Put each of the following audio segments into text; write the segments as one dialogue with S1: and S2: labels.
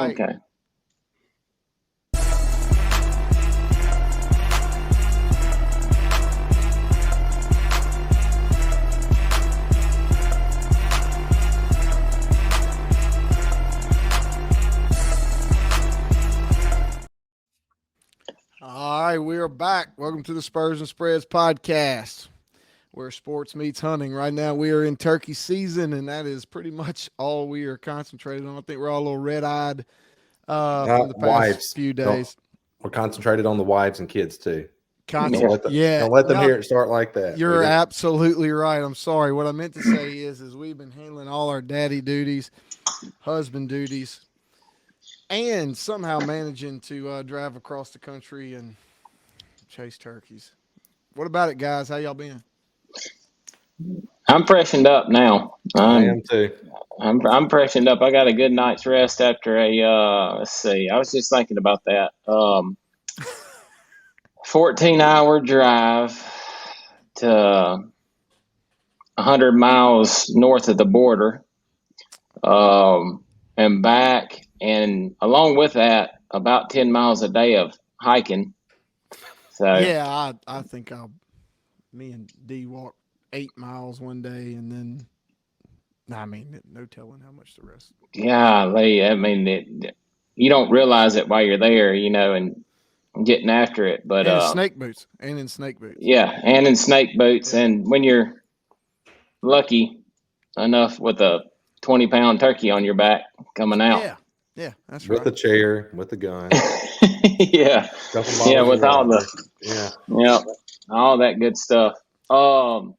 S1: right.
S2: Okay.
S1: All right, we are back. Welcome to the Spurs and Spreads podcast, where sports meets hunting. Right now, we are in turkey season, and that is pretty much all we are concentrated on. I think we're all a little red-eyed from the past
S3: wives.
S1: few days.
S3: We're concentrated on the wives and kids too. Don't let them hear it start like that.
S1: You're absolutely right. I'm sorry. What I meant to say is we've been handling all our daddy duties, husband duties, and somehow managing to drive across the country and chase turkeys. What about it, guys? How y'all been?
S2: I'm freshened up now.
S3: I am too.
S2: I'm freshened up. I got a good night's rest after let's see. I was just thinking about that. 14-hour drive to 100 miles north of the border, and back, and along with that, about 10 miles a day of hiking. So
S1: yeah, I think me and D walked 8 miles one day, and then no telling how much the rest.
S2: Golly, I mean, you don't realize it while you're there, and getting after it. But
S1: and in snake boots.
S2: Yeah, and in snake boots, and when you're lucky enough with a 20-pound turkey on your back coming out.
S1: Yeah, that's right.
S3: With the chair, with the gun.
S2: Yeah, with all all that good stuff. But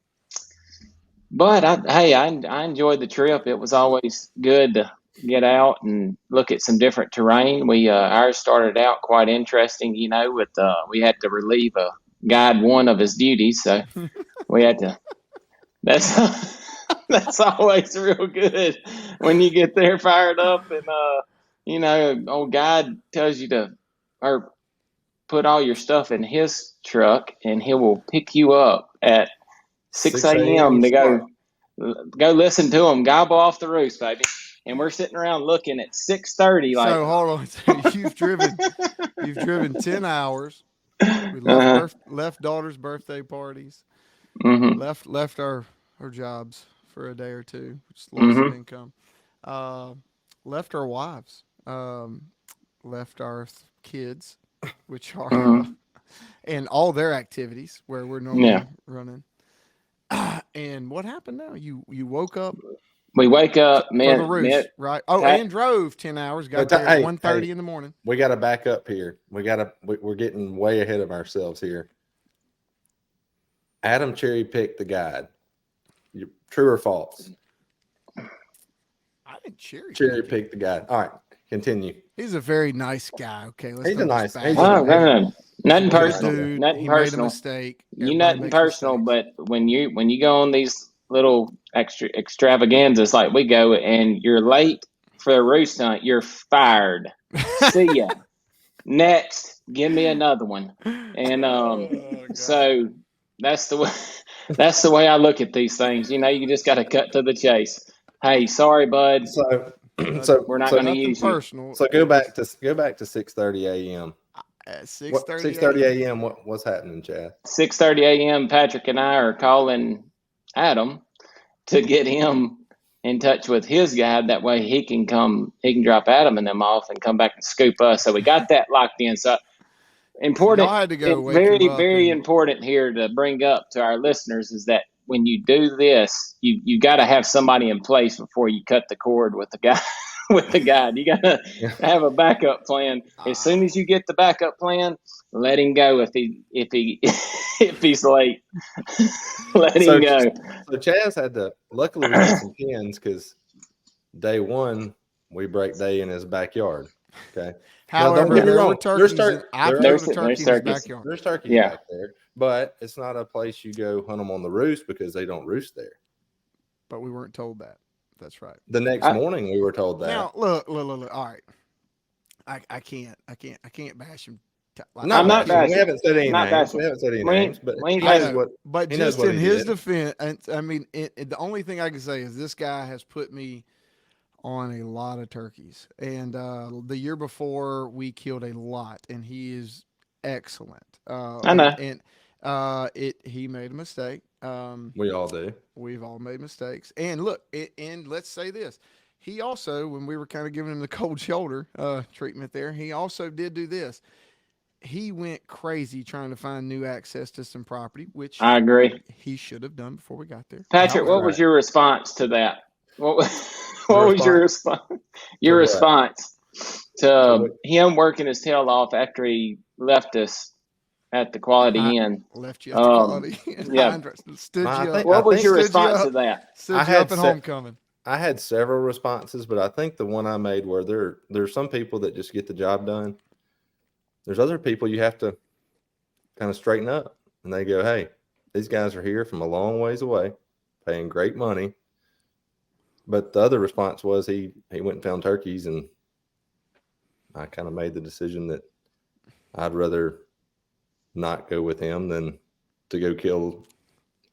S2: I enjoyed the trip. It was always good to get out and look at some different terrain. Ours started out quite interesting, with we had to relieve a guide one of his duties, so we had to. That's always real good when you get there fired up, and old guide tells you to put all your stuff in his truck, and he will pick you up at 6 a.m. to go listen to him gobble off the roost, baby. And we're sitting around looking at 6:30.
S1: So hold on, you've driven 10 hours. We left daughter's birthday parties.
S2: Mm-hmm.
S1: Left our jobs for a day or two, which lost some income. Left our wives. Left our kids, which are and all their activities where we're normally running. And what happened now? You woke up.
S2: We wake up, man.
S1: For the roost, right? Oh, and drove 10 hours. Got there at 1:30 in the morning.
S3: We got to back up here. We're getting way ahead of ourselves here. Adam cherry picked the guide. True or false?
S1: I didn't cherry
S3: pick the guide. All right, continue.
S1: He's a very nice guy. Okay,
S3: he's a nice.
S2: Nothing personal.
S1: Dude,
S2: nothing
S1: he
S2: personal.
S1: Made a mistake.
S2: Nothing personal. But when you go on these little extravaganzas like we go, and you're late for the roost hunt, you're fired. See ya. Next, give me another one. And so that's the way I look at these things. You just got to cut to the chase. Hey, sorry, bud.
S3: So
S2: we're not going to use
S1: personal.
S3: You. So go back to 6:30 a.m.
S1: At 6:30
S3: a.m. What's happening, Chad?
S2: 6:30 a.m. Patrick and I are calling Adam to get him in touch with his guide. That way he can drop Adam and them off and come back and scoop us. So we got that locked in. So important.
S1: Y'all had to go
S2: very, very important here to bring up to our listeners is that when you do this, you got to have somebody in place before you cut the cord with the guy. With the guide, you got to have a backup plan. As soon as you get the backup plan, let him go. If he's late, let him go.
S3: So Chaz had to. Luckily, we had some pins because day one we break day in his backyard. Okay.
S1: However,
S3: don't get me wrong.
S1: There's
S3: turkeys
S1: backyard.
S3: There's turkeys back there, but it's not a place you go hunt them on the roost because they don't roost there.
S1: But we weren't told that. That's right.
S3: The next morning we were told that.
S1: Now look. All right, I can't bash him.
S3: No,
S2: I'm not bashing.
S3: We haven't said any names.
S1: But just in his defense, I mean, the only thing I can say is this guy has put me on a lot of turkeys, and the year before we killed a lot, and he is excellent.
S2: I know.
S1: He made a mistake.
S3: We all do.
S1: We've all made mistakes, and look, and let's say this. He also, when we were kind of giving him the cold shoulder treatment there, he also did do this. He went crazy trying to find new access to some property, which
S2: I agree.
S1: he should have done before we got there.
S2: Patrick, what was your response to that? What was your response? Your response to him working his tail off after he left us at the Quality Inn?
S1: Left you at the Quality Inn.
S2: Yeah.
S1: Stood you up.
S2: What was your response to that?
S1: Stood you up at homecoming.
S3: I had several responses, but I think the one I made were there's some people that just get the job done. There's other people you have to kind of straighten up, and they go, hey, these guys are here from a long ways away, paying great money. But the other response was he went and found turkeys, and I kind of made the decision that I'd rather not go with him than to go kill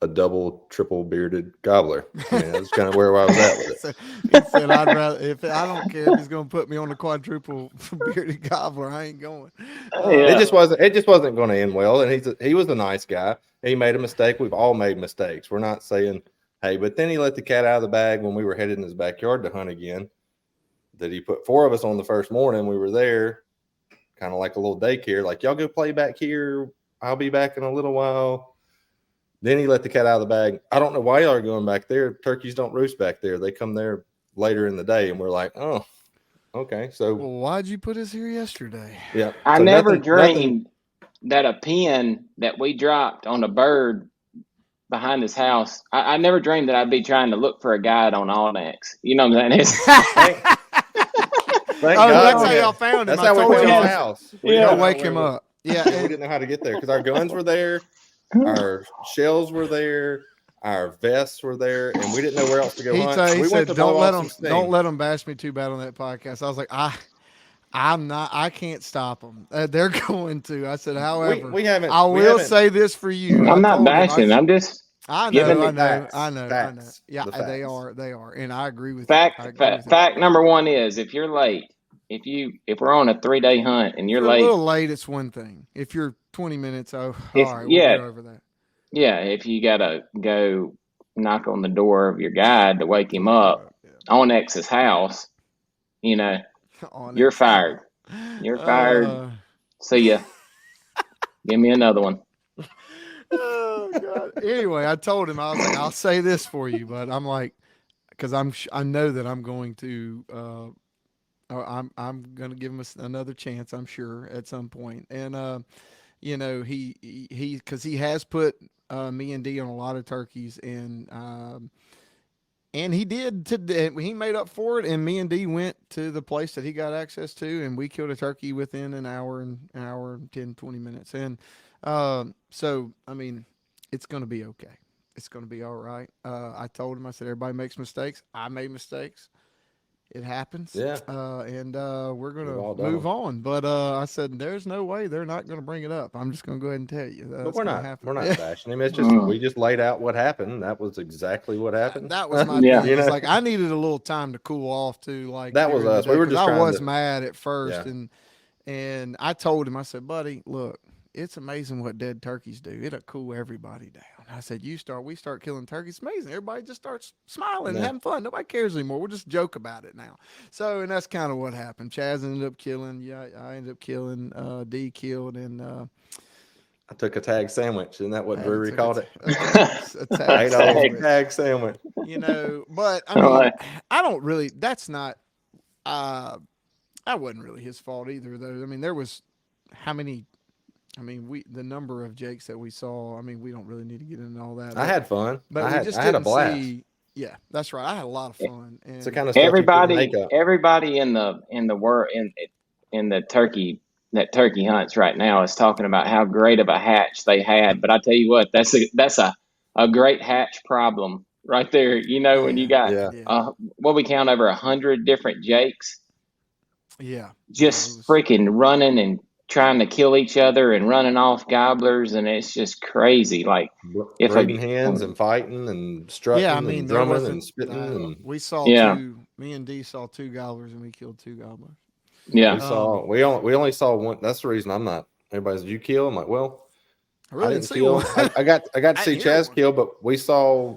S3: a double, triple bearded gobbler. That's kind of where I was at with it.
S1: He said, "I'd rather. I don't care if he's going to put me on the quadruple bearded gobbler, I ain't going."
S3: It just wasn't going to end well. And he was a nice guy. He made a mistake. We've all made mistakes. We're not saying, hey, but then he let the cat out of the bag when we were headed in his backyard to hunt again. That he put 4 of us on the first morning. We were there, kind of like a little daycare. Like, y'all go play back here. I'll be back in a little while. Then he let the cat out of the bag. I don't know why y'all are going back there. Turkeys don't roost back there. They come there later in the day, and we're like, oh, okay. So,
S1: well, why'd you put us here yesterday?
S3: Yeah,
S2: I never dreamed that a pin that we dropped on a bird behind his house. I never dreamed that I'd be trying to look for a guide on Allnex. You know what I'm saying?
S3: Thank God.
S1: That's how y'all found him.
S3: That's how we found his house.
S1: Yeah, wake him up. Yeah,
S3: we didn't know how to get there because our guns were there. Our shells were there, our vests were there, and we didn't know where else to go hunt.
S1: He said, "Don't let them bash me too bad on that podcast." I was like, I can't stop them. They're going to. I said, however, I will say this for you.
S2: I'm not bashing. I'm just.
S1: I know. Yeah, they are, and I agree with you.
S2: Fact number one is if you're late. If we're on a 3-day hunt and you're late,
S1: a little late, it's one thing. If you're 20 minutes, all right, we'll go over that.
S2: Yeah, if you gotta go knock on the door of your guide to wake him up on X's house, you're fired. You're fired. See ya. Give me another one.
S1: Oh God. Anyway, I told him, I was like, I'll say this for you, but I'm like, because I know that I'm going to. I'm going to give him another chance, I'm sure, at some point. And, because he has put me and D on a lot of turkeys, and he did today. He made up for it, and me and D went to the place that he got access to, and we killed a turkey within an hour and 10, 20 minutes. And so, I mean, it's going to be okay. It's going to be all right. I told him, I said, everybody makes mistakes. I made mistakes. It happens.
S3: Yeah.
S1: And we're going to move on. But I said, there's no way they're not going to bring it up. I'm just going to go ahead and tell you.
S3: But we're not bashing him. It's just, we just laid out what happened. That was exactly what happened.
S1: That was my thing. It's like, I needed a little time to cool off too. Like
S3: that was us. We were just
S1: I was mad at first. Yeah. And I told him, I said, buddy, look, it's amazing what dead turkeys do. It'll cool everybody down. I said, we start killing turkeys. It's amazing. Everybody just starts smiling and having fun. Nobody cares anymore. We'll just joke about it now. So, and that's kind of what happened. Chaz ended up killing. Yeah, I ended up killing. D killed, and
S3: I took a tag sandwich. Isn't that what Drury called it?
S1: A
S3: tag sandwich.
S1: But I mean, I don't really. That's not. That wasn't really his fault either, though. I mean, there was how many. I mean, the number of jakes that we saw. I mean, we don't really need to get into all that.
S3: I had fun,
S1: but I had a blast. Yeah, that's right. I had a lot of fun. And
S3: it's the kind of stuff
S2: everybody in the world in the turkey hunts right now is talking about how great of a hatch they had. But I tell you what, that's a great hatch problem right there. When you got what we count over 100 different jakes.
S1: Yeah,
S2: just freaking running and trying to kill each other and running off gobblers, and it's just crazy. Like
S3: breaking hands and fighting and strutting and drumming and spitting.
S1: We saw Me and D saw 2 gobblers, and we killed 2 gobblers.
S2: Yeah.
S3: We only saw one. That's the reason I'm not. Everybody's, did you kill? I'm like, well,
S1: I really didn't see
S3: kill.
S1: one.
S3: I got to
S1: I
S3: see
S1: didn't hear
S3: Chaz
S1: one.
S3: kill, but we saw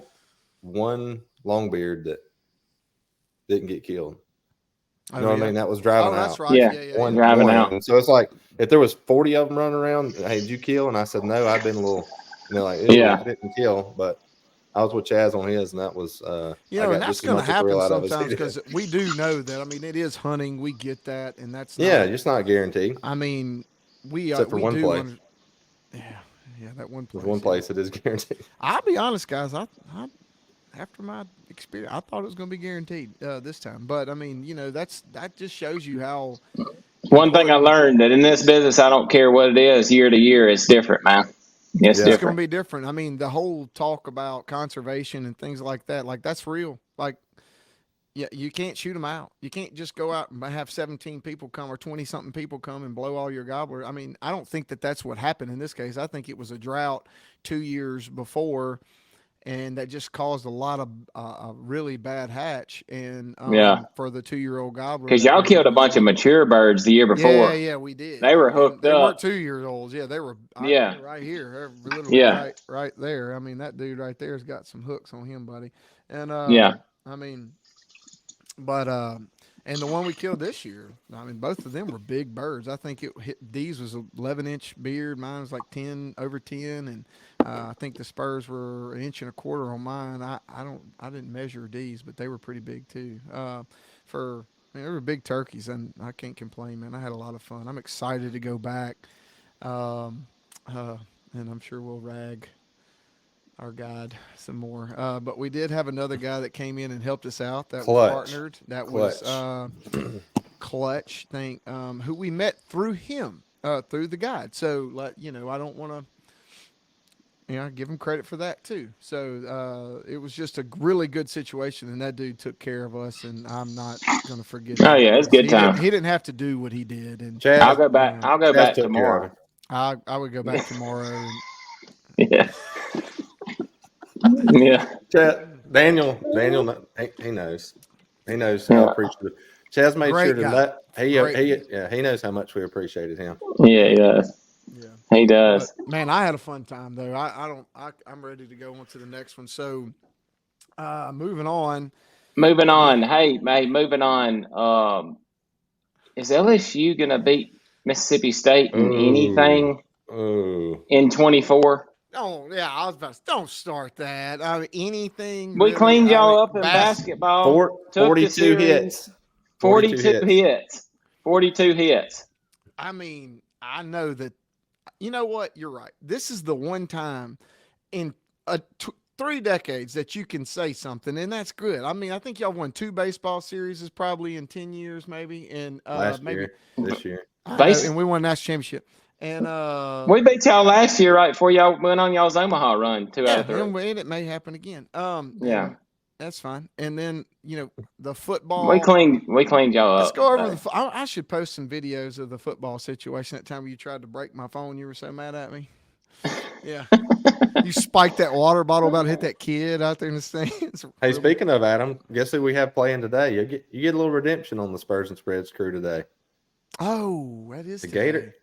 S3: one longbeard that didn't get killed. You know what I mean? That was driving
S1: that's
S3: out.
S1: right.
S2: Yeah.
S1: Yeah.
S3: One
S2: Driving
S3: one.
S2: out.
S3: And so it's like if there was 40 of them running around, hey, did you kill? And I said no. I've been a little, like,
S2: Yeah.
S3: I didn't kill, but I was with Chaz on his, and that was
S1: and that's going to happen sometimes because we do know that. I mean, it is hunting. We get that, and that's
S3: it's not guaranteed.
S1: I mean,
S3: except for one place.
S1: Yeah, that one place.
S3: There's one place it is guaranteed.
S1: I'll be honest, guys. I after my experience, I thought it was going to be guaranteed this time. But I mean, that just shows you how.
S2: One thing I learned that in this business, I don't care what it is, year to year, it's different, man. It's
S1: It's going to
S2: different.
S1: be different. I mean, the whole talk about conservation and things like that, like that's real. Like, yeah, you can't shoot them out. You can't just go out and have 17 people come or 20-something people come and blow all your gobblers. I mean, I don't think that that's what happened in this case. I think it was a drought 2 years before, and that just caused a lot of a really bad hatch. And for the 2-year-old gobbler,
S2: Because y'all killed a bunch of mature birds the year before.
S1: Yeah, we did.
S2: They were hooked
S1: they
S2: up.
S1: weren't 2-year-olds. Yeah, they were.
S2: Yeah.
S1: Right here. They're literally
S2: Yeah.
S1: right there. I mean, that dude right there's got some hooks on him, buddy. And
S2: Yeah.
S1: I mean, but and the one we killed this year, I mean, both of them were big birds. I think D's was 11-inch beard, mine was like 10 over 10, and I think the spurs were 1.25 inches on mine. I didn't measure D's, but they were pretty big too. They were big turkeys, and I can't complain, man. I had a lot of fun. I'm excited to go back, and I'm sure we'll rag our guide some more. But we did have another guy that came in and helped us out. That was partnered. That was Clutch. Who we met through him, through the guide. So, I don't want to, give him credit for that too. So it was just a really good situation, and that dude took care of us, and I'm not going to forget.
S2: Oh yeah, it's good time.
S1: He didn't have to do what he did, and
S3: Chaz,
S2: I'll go back. I'll go back tomorrow.
S1: I would go back tomorrow.
S2: Yeah. Yeah.
S3: Daniel, he knows. He knows how appreciative. Chaz made
S1: Great
S3: sure to
S1: guy.
S3: let he knows how much we appreciated him.
S2: Yeah, he does.
S1: Yeah.
S2: He does.
S1: But, man, I had a fun time though. I'm ready to go on to the next one. So, moving on.
S2: Hey, moving on. Is LSU gonna beat Mississippi State in anything in 24?
S1: Oh yeah, I was about to, don't start that. I mean, anything.
S2: We cleaned y'all up in basketball.
S3: 42 hits.
S2: 42 hits. 42 hits.
S1: I mean, I know that. You know what? You're right. This is the one time in 3 decades that you can say something, and that's good. I mean, I think y'all won 2 baseball series is probably in 10 years, maybe. And
S3: this year.
S1: And we won national championship. And
S2: we beat y'all last year, right before y'all went on y'all's Omaha run 2 out of 3.
S1: And it may happen again.
S2: Yeah,
S1: that's fine. And then the football.
S2: we cleaned y'all up.
S1: Let's go over I should post some videos of the football situation. That time when you tried to break my phone, you were so mad at me. Yeah, you spiked that water bottle about to hit that kid out there in the stands.
S3: Hey, speaking of Adam, guess who we have playing today? You get a little redemption on the Spurs and Spreads crew today.
S1: Oh, that is
S3: the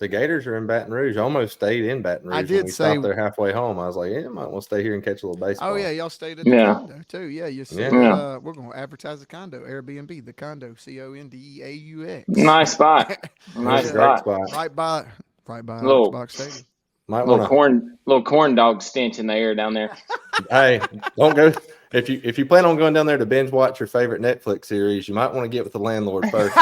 S3: Gators are in Baton Rouge. Almost stayed in Baton Rouge.
S1: I did
S3: stopped there halfway home. I was like, I might want to stay here and catch a little baseball.
S1: Oh yeah, y'all stayed at the condo too. Yeah, you said we're going to advertise the condo, Airbnb, the condo, CONDEAUX.
S2: Nice spot. Nice spot.
S1: Right by Xbox Stadium.
S2: Little corn dog stench in the air down there.
S3: Hey, don't go. If you plan on going down there to binge watch your favorite Netflix series, you might want to get with the landlord first.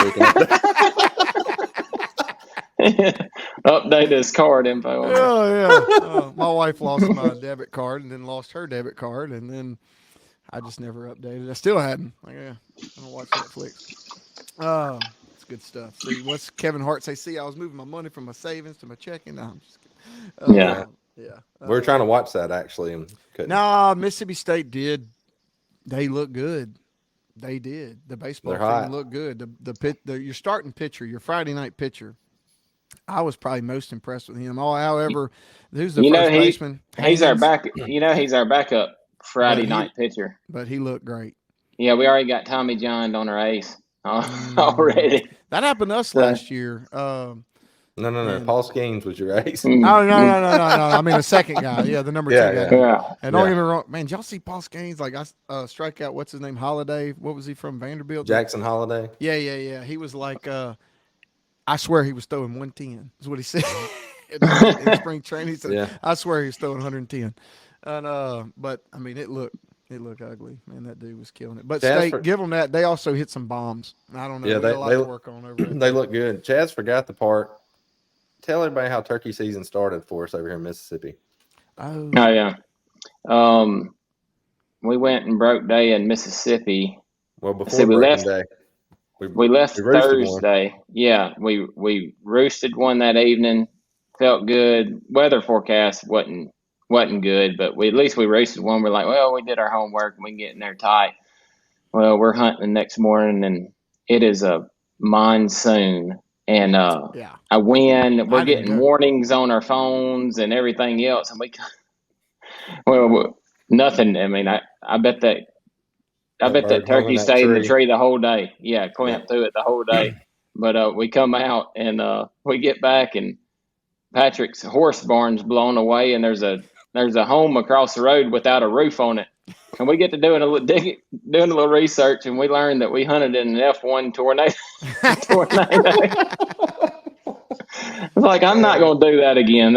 S2: Update his card info.
S1: Oh yeah. My wife lost my debit card and then lost her debit card, and then I just never updated. I still hadn't. Like, I don't watch Netflix. It's good stuff. See, what's Kevin Hart say? See, I was moving my money from my savings to my checking. No, I'm just kidding.
S2: Yeah.
S3: We're trying to watch that actually, and couldn't.
S1: No, Mississippi State did. They look good. They did. The baseball team looked good. Your starting pitcher, your Friday night pitcher, I was probably most impressed with him. However, who's the first baseman?
S2: He's our back. He's our backup Friday night pitcher.
S1: But he looked great.
S2: Yeah, we already got Tommy John on our ace
S1: Mm.
S2: already.
S1: That happened to us
S2: So-
S1: last year.
S3: No.
S1: And-
S3: Paul Skeens was your ace.
S2: Mm,
S1: Oh no,
S2: mm,
S1: no, no, no, no! I mean the second guy, yeah, the number
S3: Yeah,
S1: two guy.
S3: yeah.
S1: did.
S2: Yeah.
S1: And don't
S3: Yeah.
S1: get me wrong, man. Did y'all see Paul Skeens? Like I strike out. What's his name? Holiday. What was he from? Vanderbilt.
S3: Jackson Holiday.
S1: Yeah, yeah, yeah. He was like, I swear he was throwing 110. Is what he said in spring training. He said,
S3: Yeah.
S1: I swear he was throwing 110. And but I mean, it looked ugly, man. That dude was killing it. But
S3: Chaz
S1: State,
S3: for-
S1: give them that. They also hit some bombs. I don't know.
S3: Yeah,
S1: we got a lot to
S3: they-
S1: work on over there.
S3: They look good. Chaz forgot the part. Tell everybody how turkey season started for us over here in Mississippi.
S1: Oh,
S2: Oh yeah. We went and broke day in Mississippi.
S3: Well, before
S2: See, we
S3: breaking
S2: left-
S3: day,
S2: We left
S3: We roosted one.
S2: Thursday. Yeah, we roosted one that evening. Felt good. Weather forecast wasn't good, but at least we roosted one. We're like, well, we did our homework and we can get in there tight. Well, we're hunting the next morning and it is a monsoon and
S1: yeah.
S2: a wind.
S1: I
S2: We're
S1: didn't
S2: getting
S1: go.
S2: warnings on our phones and everything else, and well, nothing. I mean, I bet that
S3: That
S2: that
S3: bird hung
S2: turkey
S3: in that
S2: stayed in the
S3: tree.
S2: tree the whole day. Yeah, clamped through it the whole day. But we come out and we get back and Patrick's horse barn's blown away, and there's a home across the road without a roof on it. And we get to doing a little research, and we learned that we hunted in an F1 tornado. It's like, I'm not going to do that again.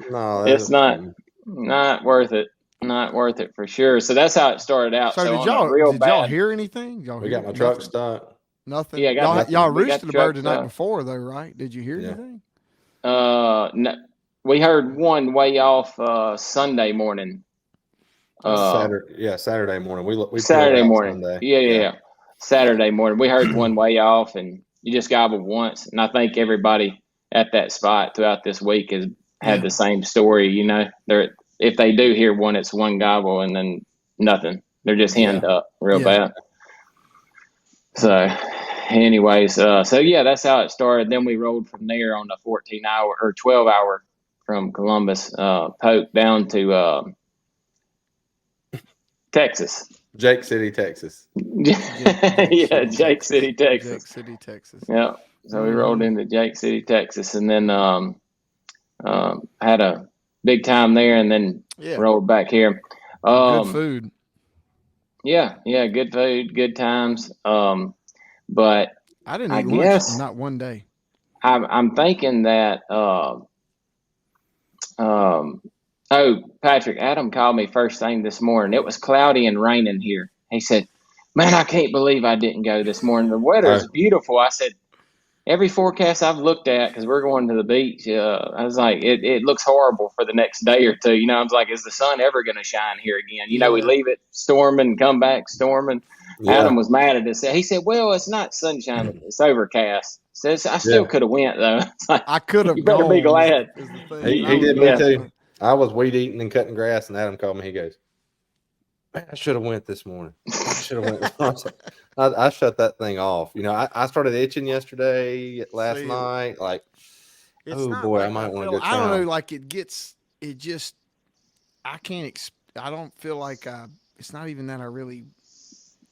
S3: No,
S2: It's not worth it. Not worth it for sure. So that's how it started out.
S1: So,
S2: on
S1: did
S2: a
S1: y'all
S2: real
S1: did
S2: bad,
S1: y'all hear anything? Y'all
S3: We
S1: hear
S3: got my truck
S1: nothing?
S3: stuck.
S1: Nothing.
S2: Yeah, got
S1: y'all,
S2: nothing.
S1: y'all
S2: We got
S1: roosted
S2: the
S1: the bird
S2: truck
S1: the night
S2: stuck.
S1: before, though, right? Did you hear
S3: Yeah.
S1: anything?
S2: No, we heard one way off Sunday morning.
S3: Saturday morning. We pulled
S2: Saturday
S3: out
S2: morning.
S3: Sunday.
S2: Yeah. Saturday morning. We heard one way off, and you just gobbled once. And I think everybody at that spot throughout this week has had the same story. You know, if they do hear one, it's one gobble and then nothing. They're just henned up real
S1: Yeah.
S2: bad. So, anyways, so yeah, that's how it started. Then we rolled from there on a 14-hour or 12-hour from Columbus, Polk down to Texas.
S3: Jake City, Texas.
S2: Yeah, Jake City, Texas.
S1: Jake City, Texas.
S2: Yeah. So we rolled into Jake City, Texas, and then had a big time there, and then
S1: Yeah.
S2: rolled back here.
S1: Good food.
S2: Yeah, good food, good times. But
S1: I didn't
S2: I
S1: eat lunch
S2: guess-
S1: not one day.
S2: I'm thinking that. Patrick, Adam called me first thing this morning. It was cloudy and raining here. He said, "Man, I can't believe I didn't go this morning. The weather is beautiful." I said, "Every forecast I've looked at, because we're going to the beach, I was like, it looks horrible for the next day or two. You know, I was like, is the sun ever going to shine here again? You know, we
S1: Yeah.
S2: leave it storming, come back storming."
S3: Yeah.
S2: Adam was mad at us. He said, "Well, it's not sunshine; it's overcast." Says, "I still
S3: Yeah.
S2: could have went though." It's like,
S1: I could have
S2: You better
S1: gone.
S2: be glad.
S1: is the thing.
S3: He
S1: I was
S3: did me
S1: glad.
S3: too. I was weed eating and cutting grass, and Adam called me. He goes, "Man, I should have went this morning. I should have went." I was like, I shut that thing off. You know, I started itching yesterday, last
S1: See,
S3: night. Like,
S1: It's
S3: oh
S1: not
S3: boy, I
S1: like
S3: might want to
S1: feel-
S3: go
S1: I don't
S3: try.
S1: know. Like it just. I can't. I don't feel like it's not even that I really.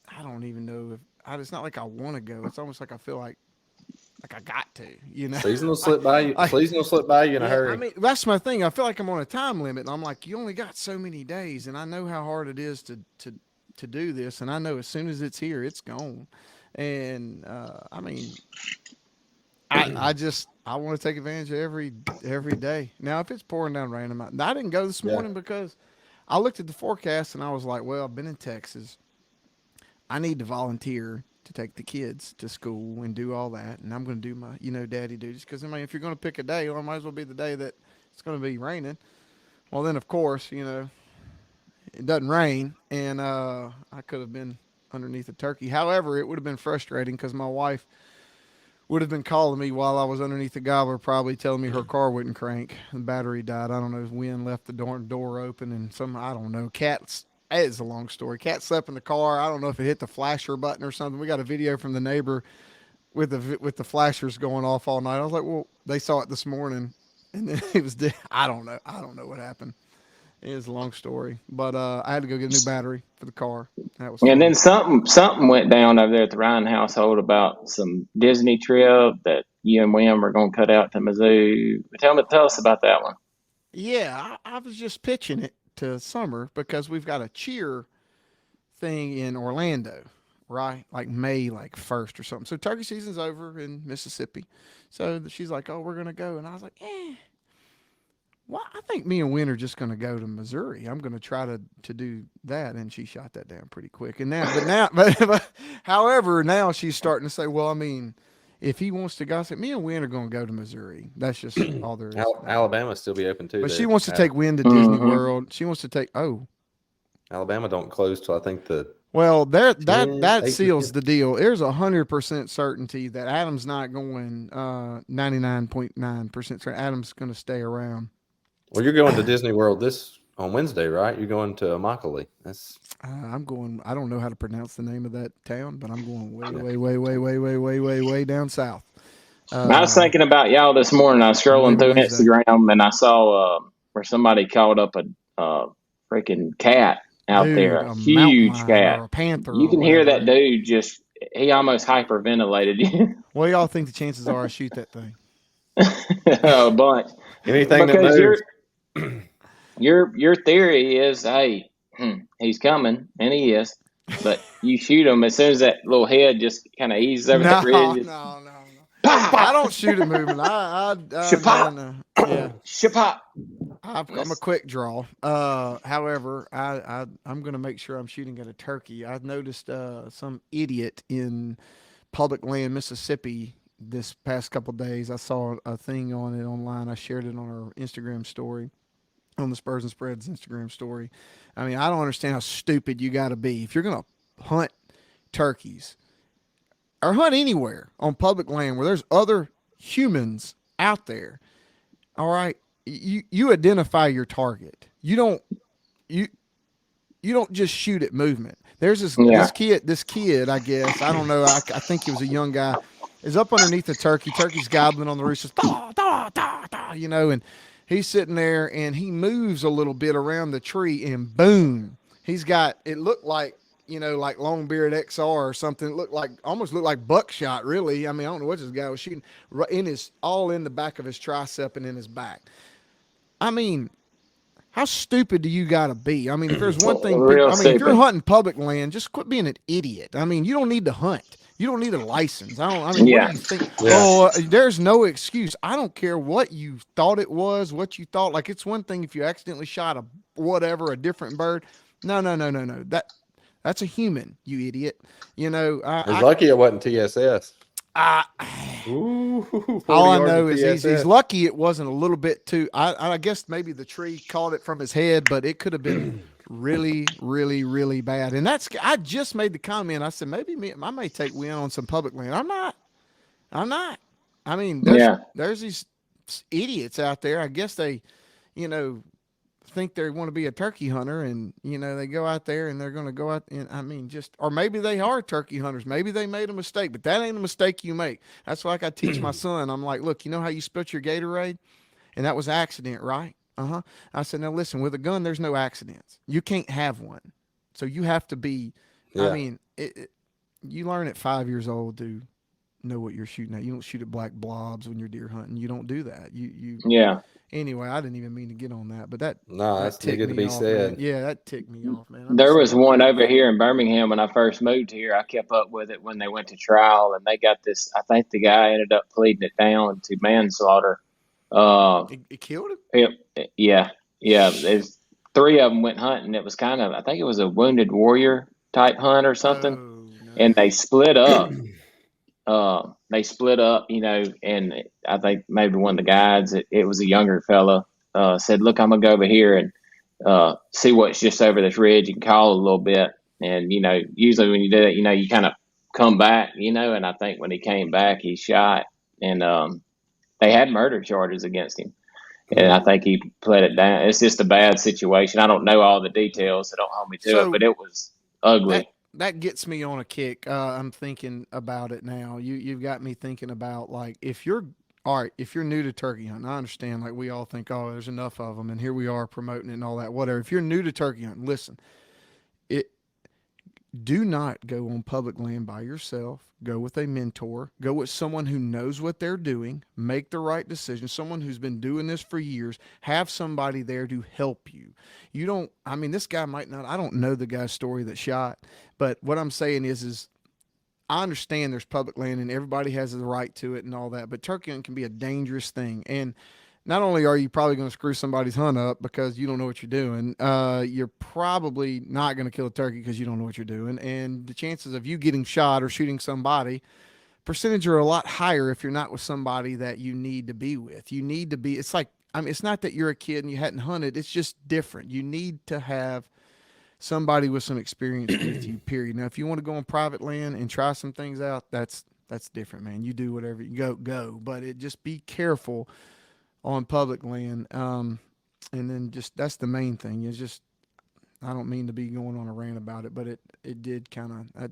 S1: I don't even know if. It's not like I want to go. It's almost like I feel like I got to. You know.
S3: Season will slip by you.
S1: I-
S3: Season will slip by you in a
S1: Yeah,
S3: hurry.
S1: I mean, that's my thing. I feel like I'm on a time limit, and I'm like, you only got so many days, and I know how hard it is to do this, and I know as soon as it's here, it's gone. And I mean, I want to take advantage of every day. Now, if it's pouring down rain, I didn't go this morning because I looked at the forecast and I was like, well, I've been in Texas. I need to volunteer to take the kids to school and do all that, and I'm going to do my, daddy duties. Because I mean, if you're going to pick a day, well, it might as well be the day that it's going to be raining. Well, then of course, it doesn't rain, and I could have been underneath a turkey. However, it would have been frustrating because my wife would have been calling me while I was underneath the gobbler, probably telling me her car wouldn't crank. The battery died. I don't know if wind left the door open, and I don't know. It's a long story. Cat slept in the car. I don't know if it hit the flasher button or something. We got a video from the neighbor with the flashers going off all night. I was like, well, they saw it this morning, and then it was dead. I don't know what happened. It's a long story, but I had to go get a new battery for the car. That was
S2: And
S1: fun.
S2: then something went down over there at the Ryan household about some Disney trip that you and William are going to cut out to Mizzou. Tell us about that one.
S1: Yeah, I was just pitching it to Summer because we've got a cheer thing in Orlando, right? Like May, like 1st or something. So turkey season's over in Mississippi. So she's like, "Oh, we're gonna go," and I was like, Well, I think me and Wynn are just going to go to Missouri. I'm going to try to do that, and she shot that down pretty quick. And however, now she's starting to say, well, I mean, if he wants to go, I said, me and Wynn are going to go to Missouri. That's just all there is.
S3: Alabama still be open too.
S1: But she wants to take Wynn to Disney World. She wants to take.
S3: Alabama don't close till I think the.
S1: Well, that seals the deal. There's 100% certainty that Adam's not going. 99.9% certain Adam's going to stay around.
S3: Well, you're going to Disney World on Wednesday, right? You're going to Immokalee.
S1: I'm going. I don't know how to pronounce the name of that town, but I'm going way down south.
S2: I was thinking about y'all this morning. I was scrolling through Instagram and I saw where somebody caught up a freaking cat out there, a huge cat,
S1: or a panther.
S2: You can hear that dude he almost hyperventilated.
S1: What do y'all think the chances are I shoot that thing?
S2: A bunch.
S3: Anything
S2: because
S3: that moves.
S2: Your theory is, hey, he's coming, and he is, but you shoot him as soon as that little head just kind of eases over the ridge.
S1: No. I don't shoot it moving.
S2: Shapop.
S1: I'm a quick draw. However, I'm going to make sure I'm shooting at a turkey. I've noticed some idiot in public land, Mississippi, this past couple of days. I saw a thing on it online. I shared it on our Instagram story, on the Spurs and Spreads Instagram story. I mean, I don't understand how stupid you got to be. If you're going to hunt turkeys or hunt anywhere on public land where there's other humans out there, all right, you identify your target. You don't just shoot at movement. There's this kid, I guess, I don't know, I think he was a young guy, is up underneath the turkey. Turkey's gobbling on the roost, and he's sitting there and he moves a little bit around the tree and boom, he's got, it looked like, like Longbeard XR or something. It almost looked like buckshot, really. I mean, I don't know what this guy was shooting, all in the back of his tricep and in his back. I mean, how stupid do you got to be? I mean, if there's one thing, if you're hunting public land, just quit being an idiot. I mean, you don't need to hunt. You don't need a license. What do you think? Yeah. Oh, there's no excuse. I don't care what you thought it was, what you thought. Like, it's one thing if you accidentally shot a different bird. No. That's a human, you idiot. He's
S3: lucky it wasn't TSS.
S1: All I know is he's lucky it wasn't a little bit too. I guess maybe the tree caught it from his head, but it could have been really, really, really bad. And I just made the comment. I said maybe I may take Wynn on some public land. I'm not. I mean, there's these idiots out there. I guess they, think they want to be a turkey hunter, and they go out there and they're going to go out and or maybe they are turkey hunters. Maybe they made a mistake, but that ain't a mistake you make. That's like I teach my son. I'm like, look, you know how you spilt your Gatorade, and that was an accident, right? I said, now listen, with a gun, there's no accidents. You can't have one, so you have to be. Yeah. I mean, you learn at 5 years old to know what you're shooting at. You don't shoot at black blobs when you're deer hunting. You don't do that.
S2: Yeah.
S1: Anyway, I didn't even mean to get on that, but that's
S3: needed to be said.
S1: Man. Yeah, that ticked me off, man.
S2: There was one over here in Birmingham when I first moved here. I kept up with it when they went to trial, and they got this. I think the guy ended up pleading it down to manslaughter.
S1: It killed him?
S2: Yeah. There's 3 of them went hunting. It was I think it was a Wounded Warrior type hunt or something, no. And they split up. And I think maybe one of the guides, it was a younger fella, said, look, I'm going to go over here and see what's just over this ridge. You can call a little bit. And, usually when you do that, you kind of come back, and I think when he came back, he shot. And they had murder charges against him. And I think he pled it down. It's just a bad situation. I don't know all the details, so don't hold me to it, but it was ugly.
S1: That gets me on a kick. I'm thinking about it now. You've got me thinking about, like, if you're all right, if you're new to turkey hunting, I understand. Like we all think, oh, there's enough of them, and here we are promoting it and all that. Whatever. If you're new to turkey hunting, listen. It Do not go on public land by yourself. Go with a mentor. Go with someone who knows what they're doing. Make the right decision. Someone who's been doing this for years. Have somebody there to help you. You don't. I mean, this guy might not. I don't know the guy's story that shot, but what I'm saying is I understand there's public land and everybody has the right to it and all that, but turkey hunting can be a dangerous thing. And not only are you probably going to screw somebody's hunt up because you don't know what you're doing, you're probably not going to kill a turkey because you don't know what you're doing. And the chances of you getting shot or shooting somebody percentage are a lot higher if you're not with somebody that you need to be with. You need to be, it's like, I mean, it's not that you're a kid and you hadn't hunted. It's just different. You need to have somebody with some experience with you, period. Now, if you want to go on private land and try some things out, that's different, man. You do whatever you go, but just be careful on public land. And then just, that's the main thing is just, I don't mean to be going on a rant about it, but it did kind of,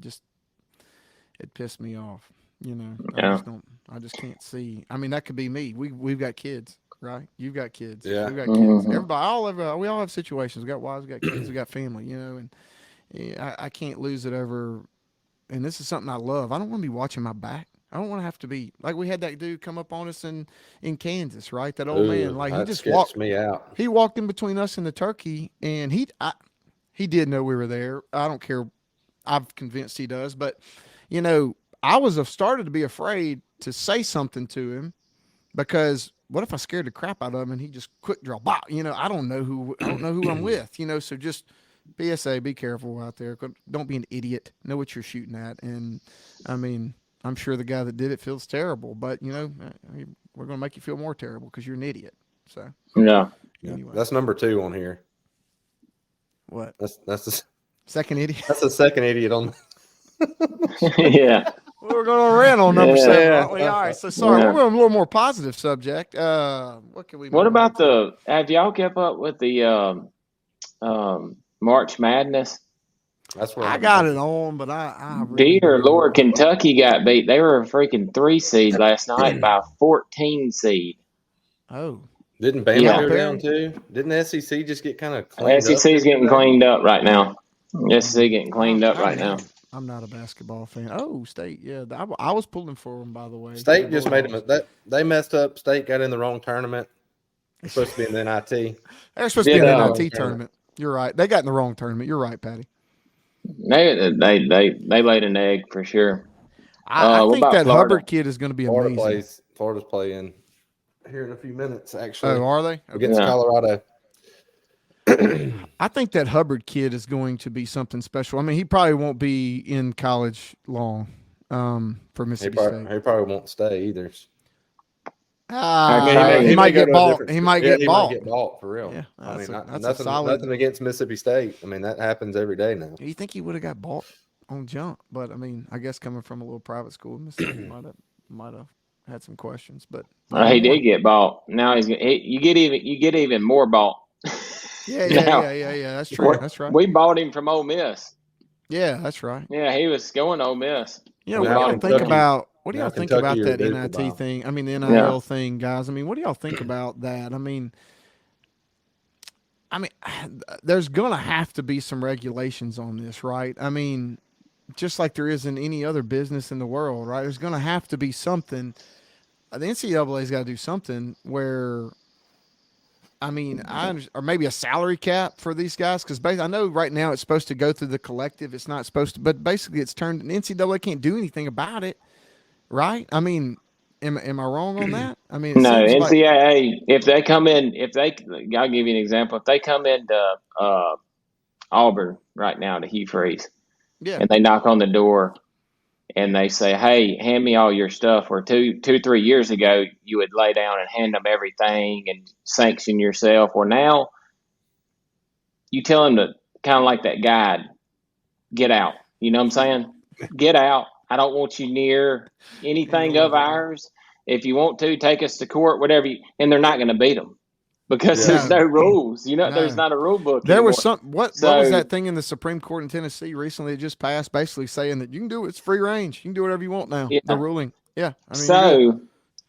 S1: it pissed me off, you know.
S2: Yeah.
S1: I just can't see. I mean, that could be me. We've got kids, right? You've got kids.
S3: Yeah.
S1: We've got kids. Everybody, we all have situations. We got wives, we got kids, we got family, you know, and yeah, I can't lose it over. And this is something I love. I don't want to be watching my back. I don't want to have to be like we had that dude come up on us in Kansas, right? That old man, like he
S3: that
S1: just
S3: sketched
S1: walked
S3: me out.
S1: He walked in between us and the turkey, and he did know we were there. I don't care. I'm convinced he does, but you know, I started to be afraid to say something to him because what if I scared the crap out of him and he just quick draw, bah, you know, I don't know who I'm with, you know, so just PSA, be careful out there. Don't be an idiot. Know what you're shooting at. And I mean, I'm sure the guy that did it feels terrible, but you know, we're going to make you feel more terrible because you're an idiot. So
S2: Yeah.
S1: anyway,
S3: That's number 2 on here.
S1: what?
S3: That's the
S1: Second idiot.
S3: that's the second idiot on.
S2: Yeah.
S1: We're going to rant on number
S2: Yeah.
S1: 7, aren't we? All right. So sorry,
S2: Yeah.
S1: we're going a little more positive subject. What can we?
S2: What
S1: move on
S2: about
S1: to?
S2: have y'all kept up with the March Madness?
S3: That's where
S1: I got it on, but I really
S2: Dear
S1: don't.
S2: Lord, Kentucky got beat. They were a freaking 3 seed last night by a 14 seed.
S1: Oh,
S3: Didn't Bama
S2: Yeah.
S3: go down too? Didn't the SEC just get kind of cleaned up?
S2: SEC's getting cleaned up right now. SEC getting cleaned up
S1: I
S2: right
S1: mean,
S2: now.
S1: I'm not a basketball fan. Oh, State, yeah, I was pulling for them, by the way.
S3: State just made they messed up. State got in the wrong tournament. They're supposed to be in the NIT.
S1: They're supposed to be in
S2: Yeah.
S1: the NIT tournament. You're right. They got in the wrong tournament. You're right, Patty.
S2: They laid an egg for sure.
S1: I
S2: what
S1: think
S2: about
S1: that
S2: Florida?
S1: Hubbard kid is going to be amazing.
S3: Florida's playing here in a few minutes, actually,
S1: Oh, are they? Okay.
S3: against
S2: Yeah.
S3: Colorado.
S1: I think that Hubbard kid is going to be something special. I mean, he probably won't be in college long for
S3: He
S1: Mississippi State.
S3: probably won't stay either.
S1: He might
S3: go
S1: get
S3: to a
S1: bought.
S3: different
S1: He
S3: school.
S1: might
S3: Yeah,
S1: get
S3: he
S1: bought.
S3: might get bought for real.
S1: Yeah,
S3: I mean,
S1: that's a
S3: nothing,
S1: solid.
S3: nothing against Mississippi State. I mean, that happens every day now.
S1: You think he would have got bought on jump? But I mean, I guess coming from a little private school, Mississippi might have had some questions. But
S2: He did get bought. Now you get even more bought.
S1: Yeah.
S2: Now,
S1: That's true. That's right.
S2: We bought him from Ole Miss.
S1: Yeah, that's right.
S2: Yeah, he was going Ole Miss.
S1: You know,
S3: Now
S1: what do y'all think
S3: Kentucky-
S1: about what do
S3: now
S1: y'all think
S3: Kentucky
S1: about
S3: are
S1: that
S3: due for
S1: NIT
S3: Bob.
S1: thing? I mean, the NIL
S2: Yeah.
S1: thing, guys. I mean, what do y'all think about that? I mean, there's gonna have to be some regulations on this, right? I mean, just like there is in any other business in the world, right? There's gonna have to be something. The NCAA's got to do something where, I mean, or maybe a salary cap for these guys, because I know right now it's supposed to go through the collective. It's not supposed to, but basically it's turned. And NCAA can't do anything about it, right? I mean, am I wrong on that? I mean, it
S2: No,
S1: seems like-
S2: NCAA. If they come in, I'll give you an example. If they come into Auburn right now to Hugh Freeze,
S1: yeah,
S2: and they knock on the door, and they say, "Hey, hand me all your stuff." Where 3 years ago, you would lay down and hand them everything and sanction yourself. Well, now you tell them to kind of like that guide, get out. You know what I'm saying? Get out. I don't want you near anything of ours. If you want to, take us to court, whatever. And they're not going to beat them because
S1: Yeah.
S2: there's no rules. You know,
S1: No.
S2: there's not a rule book.
S1: there was
S2: anymore.
S1: some. What was
S2: So-
S1: that thing in the Supreme Court in Tennessee recently? It just passed, basically saying that you can do it. It's free range. You can do whatever you want now.
S2: Yeah.
S1: The ruling. Yeah. I mean,
S2: So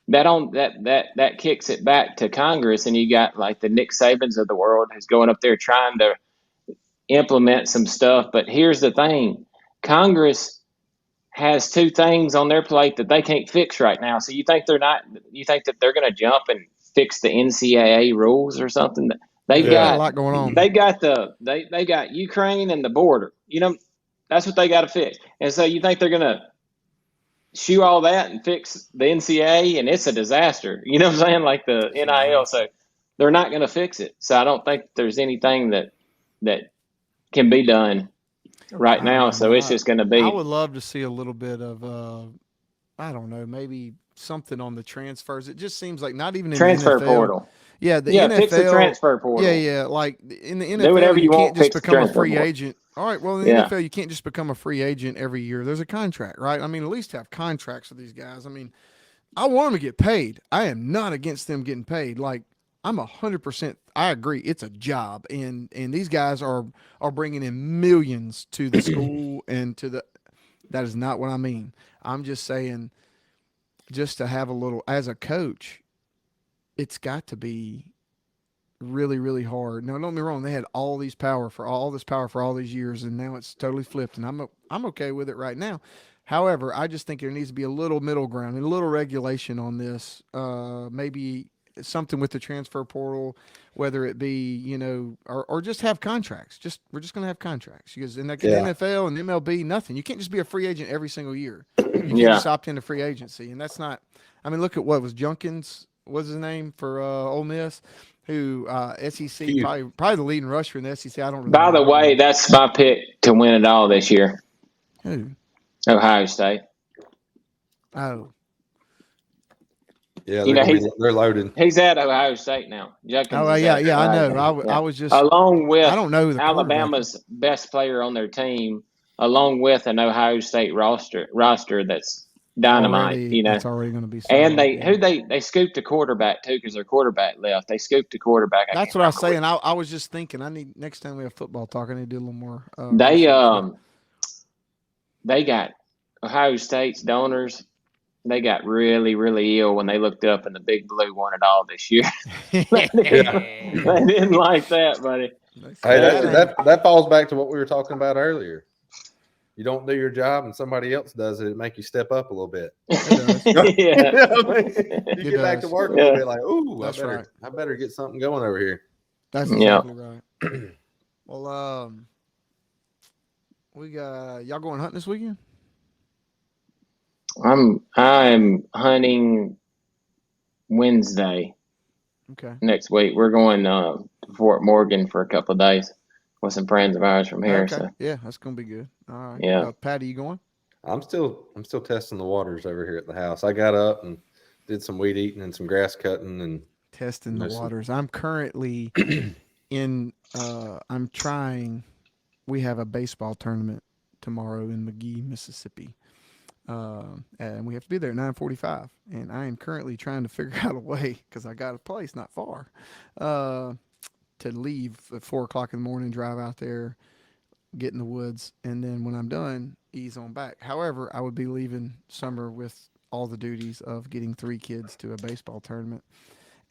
S2: that kicks it back to Congress, and you got like the Nick Sabans of the world who's going up there trying to implement some stuff. But here's the thing: Congress has two things on their plate that they can't fix right now. So you think they're not? You think that they're going to jump and fix the NCAA rules or something? They
S1: Yeah,
S2: got
S1: a lot going on.
S2: They got they got Ukraine and the border. That's what they got to fix. And so you think they're going to shoe all that and fix the NCAA, and it's a disaster. You know what I'm saying? Like the NIL. So they're not going to fix it. So I don't think there's anything that can be done right now. So it's just going to be.
S1: I would love to see a little bit of, I don't know, maybe something on the transfers. It just seems like not even in
S2: transfer
S1: the NFL.
S2: Portal.
S1: Yeah, the NFL.
S2: Fix the transfer portal.
S1: Yeah. Like in the NFL,
S2: do whatever you
S1: can't
S2: want,
S1: just
S2: fix the
S1: become a
S2: transfer
S1: free
S2: portal.
S1: agent. All right, well, in the NFL, you can't just become a free agent every year. There's a contract, right? I mean, at least have contracts with these guys. I mean, I want them to get paid. I am not against them getting paid. Like, I'm 100%. I agree. It's a job, and these guys are bringing in millions to the school and to the. That is not what I mean. I'm just saying, just to have a little as a coach, it's got to be really, really hard. Now, don't get me wrong. They had all this power for all these years, and now it's totally flipped, and I'm okay with it right now. However, I just think there needs to be a little middle ground and a little regulation on this. Maybe something with the transfer portal, whether it be, or just have contracts. We're just going to have contracts because in the NFL and MLB, nothing. You can't just be a free agent every single year. You can't just opt into free agency, and that's not. I mean, look at what was Junkins. What's his name for Ole Miss? Who SEC probably the leading rusher in the SEC. I don't really
S2: By
S1: know.
S2: the way, that's my pick to win it all this year.
S1: Who?
S2: Ohio State.
S1: Oh.
S3: Yeah, they're loaded.
S2: He's at Ohio State now.
S1: Junkins I know. I was just
S2: along with
S1: I don't know the
S2: Alabama's best player on their team, along with an Ohio State roster that's dynamite.
S1: That's already going to be.
S2: And they scooped a quarterback too because their quarterback left. They scooped a quarterback.
S1: That's what I was saying. I was just thinking. I need next time we have football talk. I need to do a little more.
S2: They got Ohio State's donors. They got really, really ill when they looked up and the Big Blue won it all this year. They didn't like that, buddy.
S3: Hey, that falls back to what we were talking about earlier. You don't do your job and somebody else does it, make you step up a little bit. You get back to work a little bit like, ooh, I better get something going over here.
S1: That's exactly right. Well, we got y'all going hunting this weekend?
S2: I'm hunting Wednesday.
S1: Okay.
S2: Next week we're going to Fort Morgan for a couple of days with some friends of ours from here.
S1: Okay.
S2: So.
S1: Yeah, that's gonna be good. All right.
S2: Yeah.
S1: Patty, you going?
S3: I'm still testing the waters over here at the house. I got up and did some weed eating and some grass cutting and
S1: testing the waters. I'm currently in. I'm trying. We have a baseball tournament tomorrow in McGee, Mississippi. And we have to be there at 9:45, and I am currently trying to figure out a way because I got a place not far to leave at 4:00 in the morning, drive out there, get in the woods, and then when I'm done, ease on back. However, I would be leaving Summer with all the duties of getting 3 kids to a baseball tournament,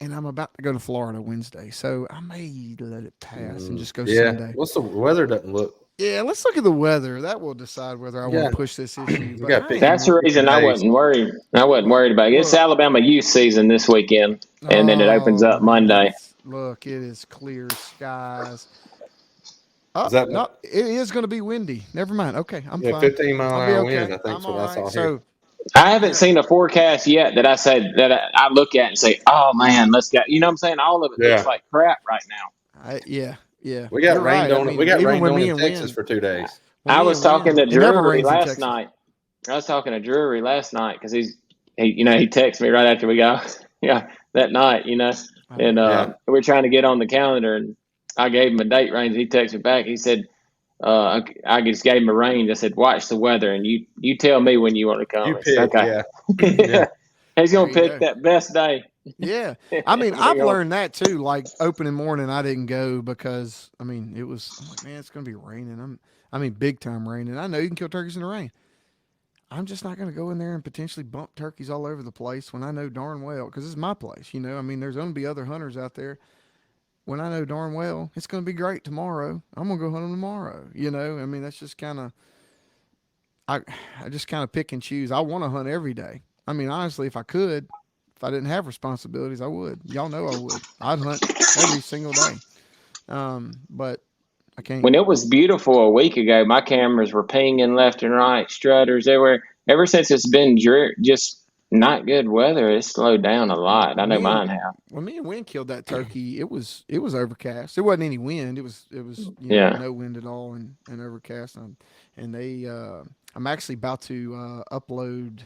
S1: and I'm about to go to Florida Wednesday, so I may let it pass and just go Sunday.
S3: What's the weather doesn't look.
S1: Yeah, let's look at the weather. That will decide whether I want to push this issue.
S2: That's the reason I wasn't worried. I wasn't worried about it. It's Alabama youth season this weekend, and then it opens up Monday.
S1: Look, it is clear skies.
S3: No,
S1: it is going to be windy. Never mind. Okay, I'm fine.
S3: 15-mile-an-hour wind, I think is what I saw here.
S2: I haven't seen a forecast yet that I said that I look at and say, "Oh man, let's go." You know what I'm saying? All of it looks like crap right now.
S1: Yeah.
S3: We got rained on. We got rained on in Texas for 2 days.
S2: I was talking to Drury last night. Because he texted me right after we got that night, and we're trying to get on the calendar, and I gave him a date range. He texted me back. He said, I just gave him a range. I said, watch the weather, and you tell me when you want to come.
S3: You pick,
S2: okay. Yeah. He's gonna pick that best day.
S1: Yeah, I mean, I've learned that too. Like opening morning, I didn't go because it was. I'm like, man, it's gonna be raining. Big time raining. I know you can kill turkeys in the rain. I'm just not going to go in there and potentially bump turkeys all over the place when I know darn well, because it's my place, you know. I mean, there's going to be other hunters out there. When I know darn well it's going to be great tomorrow, I'm going to go hunt them tomorrow, you know. I mean, that's just kind of, I, I just kind of pick and choose. I want to hunt every day. I mean, honestly, if I could, if I didn't have responsibilities, I would. Y'all know I would. I'd hunt every single day. But I can't.
S2: When it was beautiful a week ago, my cameras were pinging left and right, strutters everywhere. Ever since it's been just not good weather, it's slowed down a lot. I know
S1: Me and
S2: mine have.
S1: when me and Win killed that turkey, it was overcast. There wasn't any wind. It was
S2: Yeah.
S1: no wind at all and overcast. And they I'm actually about to upload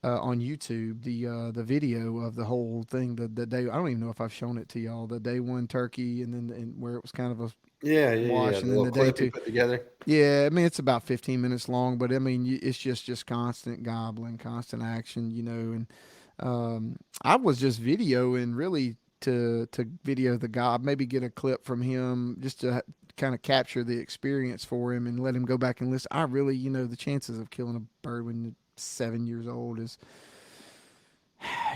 S1: on YouTube the video of the whole thing. The day, I don't even know if I've shown it to y'all. The day one turkey, and then where it was kind of a wash,
S3: The
S1: and then
S3: little
S1: the day
S3: clip you
S1: two.
S3: put together.
S1: Yeah, I mean it's about 15 minutes long, but I mean it's just constant gobbling, constant action, you know. And I was just videoing really to video the gob, maybe get a clip from him just to kind of capture the experience for him and let him go back and listen. I really, you know, the chances of killing a bird when you're 7 years old is,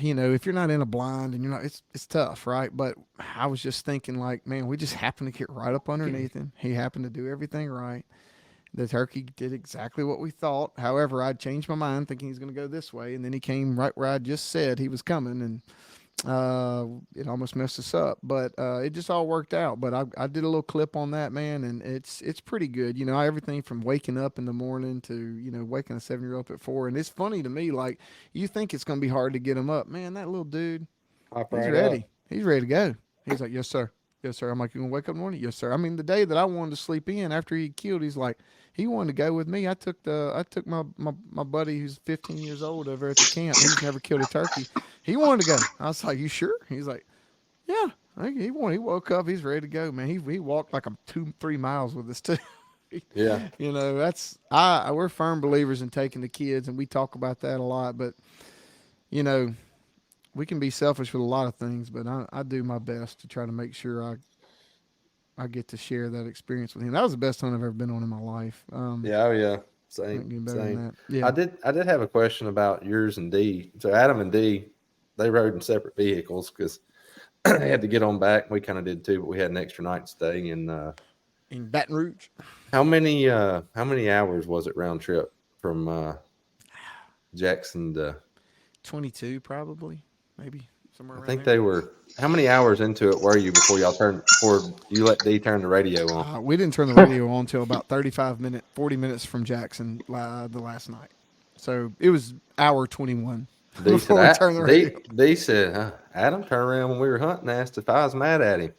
S1: you know, if you're not in a blind and you're not, it's tough, right? But I was just thinking, like, man, we just happened to get right up underneath him. He happened to do everything right. The turkey did exactly what we thought. However, I'd changed my mind thinking he's going to go this way, and then he came right where I just said he was coming, and it almost messed us up. But it just all worked out. But I did a little clip on that, man, and it's pretty good. You know, everything from waking up in the morning to, you know, waking a 7-year-old up at 4. And it's funny to me, like, you think it's going to be hard to get him up. Man, that little dude,
S3: Hop
S1: he's
S3: right
S1: ready.
S3: up.
S1: He's ready to go. He's like, yes, sir. Yes, sir. I'm like, you gonna wake up in the morning? Yes, sir. I mean, the day that I wanted to sleep in after he killed, he's like, he wanted to go with me. I took my buddy who's 15 years old over at the camp. He's never killed a turkey. He wanted to go. I was like, you sure? He's like, yeah. He wanted. He woke up. He's ready to go, man. He walked like 2-3 miles with us too.
S3: Yeah.
S1: You know, we're firm believers in taking the kids, and we talk about that a lot. But you know, we can be selfish with a lot of things, but I do my best to try to make sure I get to share that experience with him. That was the best hunt I've ever been on in my life.
S3: Yeah. Oh yeah.
S1: Can't
S3: Same.
S1: get better
S3: Same.
S1: than that. Yeah.
S3: I did have a question about yours and D. So Adam and D, they rode in separate vehicles because they had to get on back. We kind of did too, but we had an extra night stay. And
S1: In Baton Rouge.
S3: how many hours was it round trip from Jackson to?
S1: 22 probably, maybe somewhere
S3: I
S1: around
S3: think
S1: there.
S3: they were. How many hours into it were you before you let D turn the radio on?
S1: We didn't turn the radio on until about 40 minutes from Jackson the last night. So it was hour 21
S3: D
S1: before we turned the radio.
S3: D said, Adam turned around when we were hunting, asked if I was mad at him.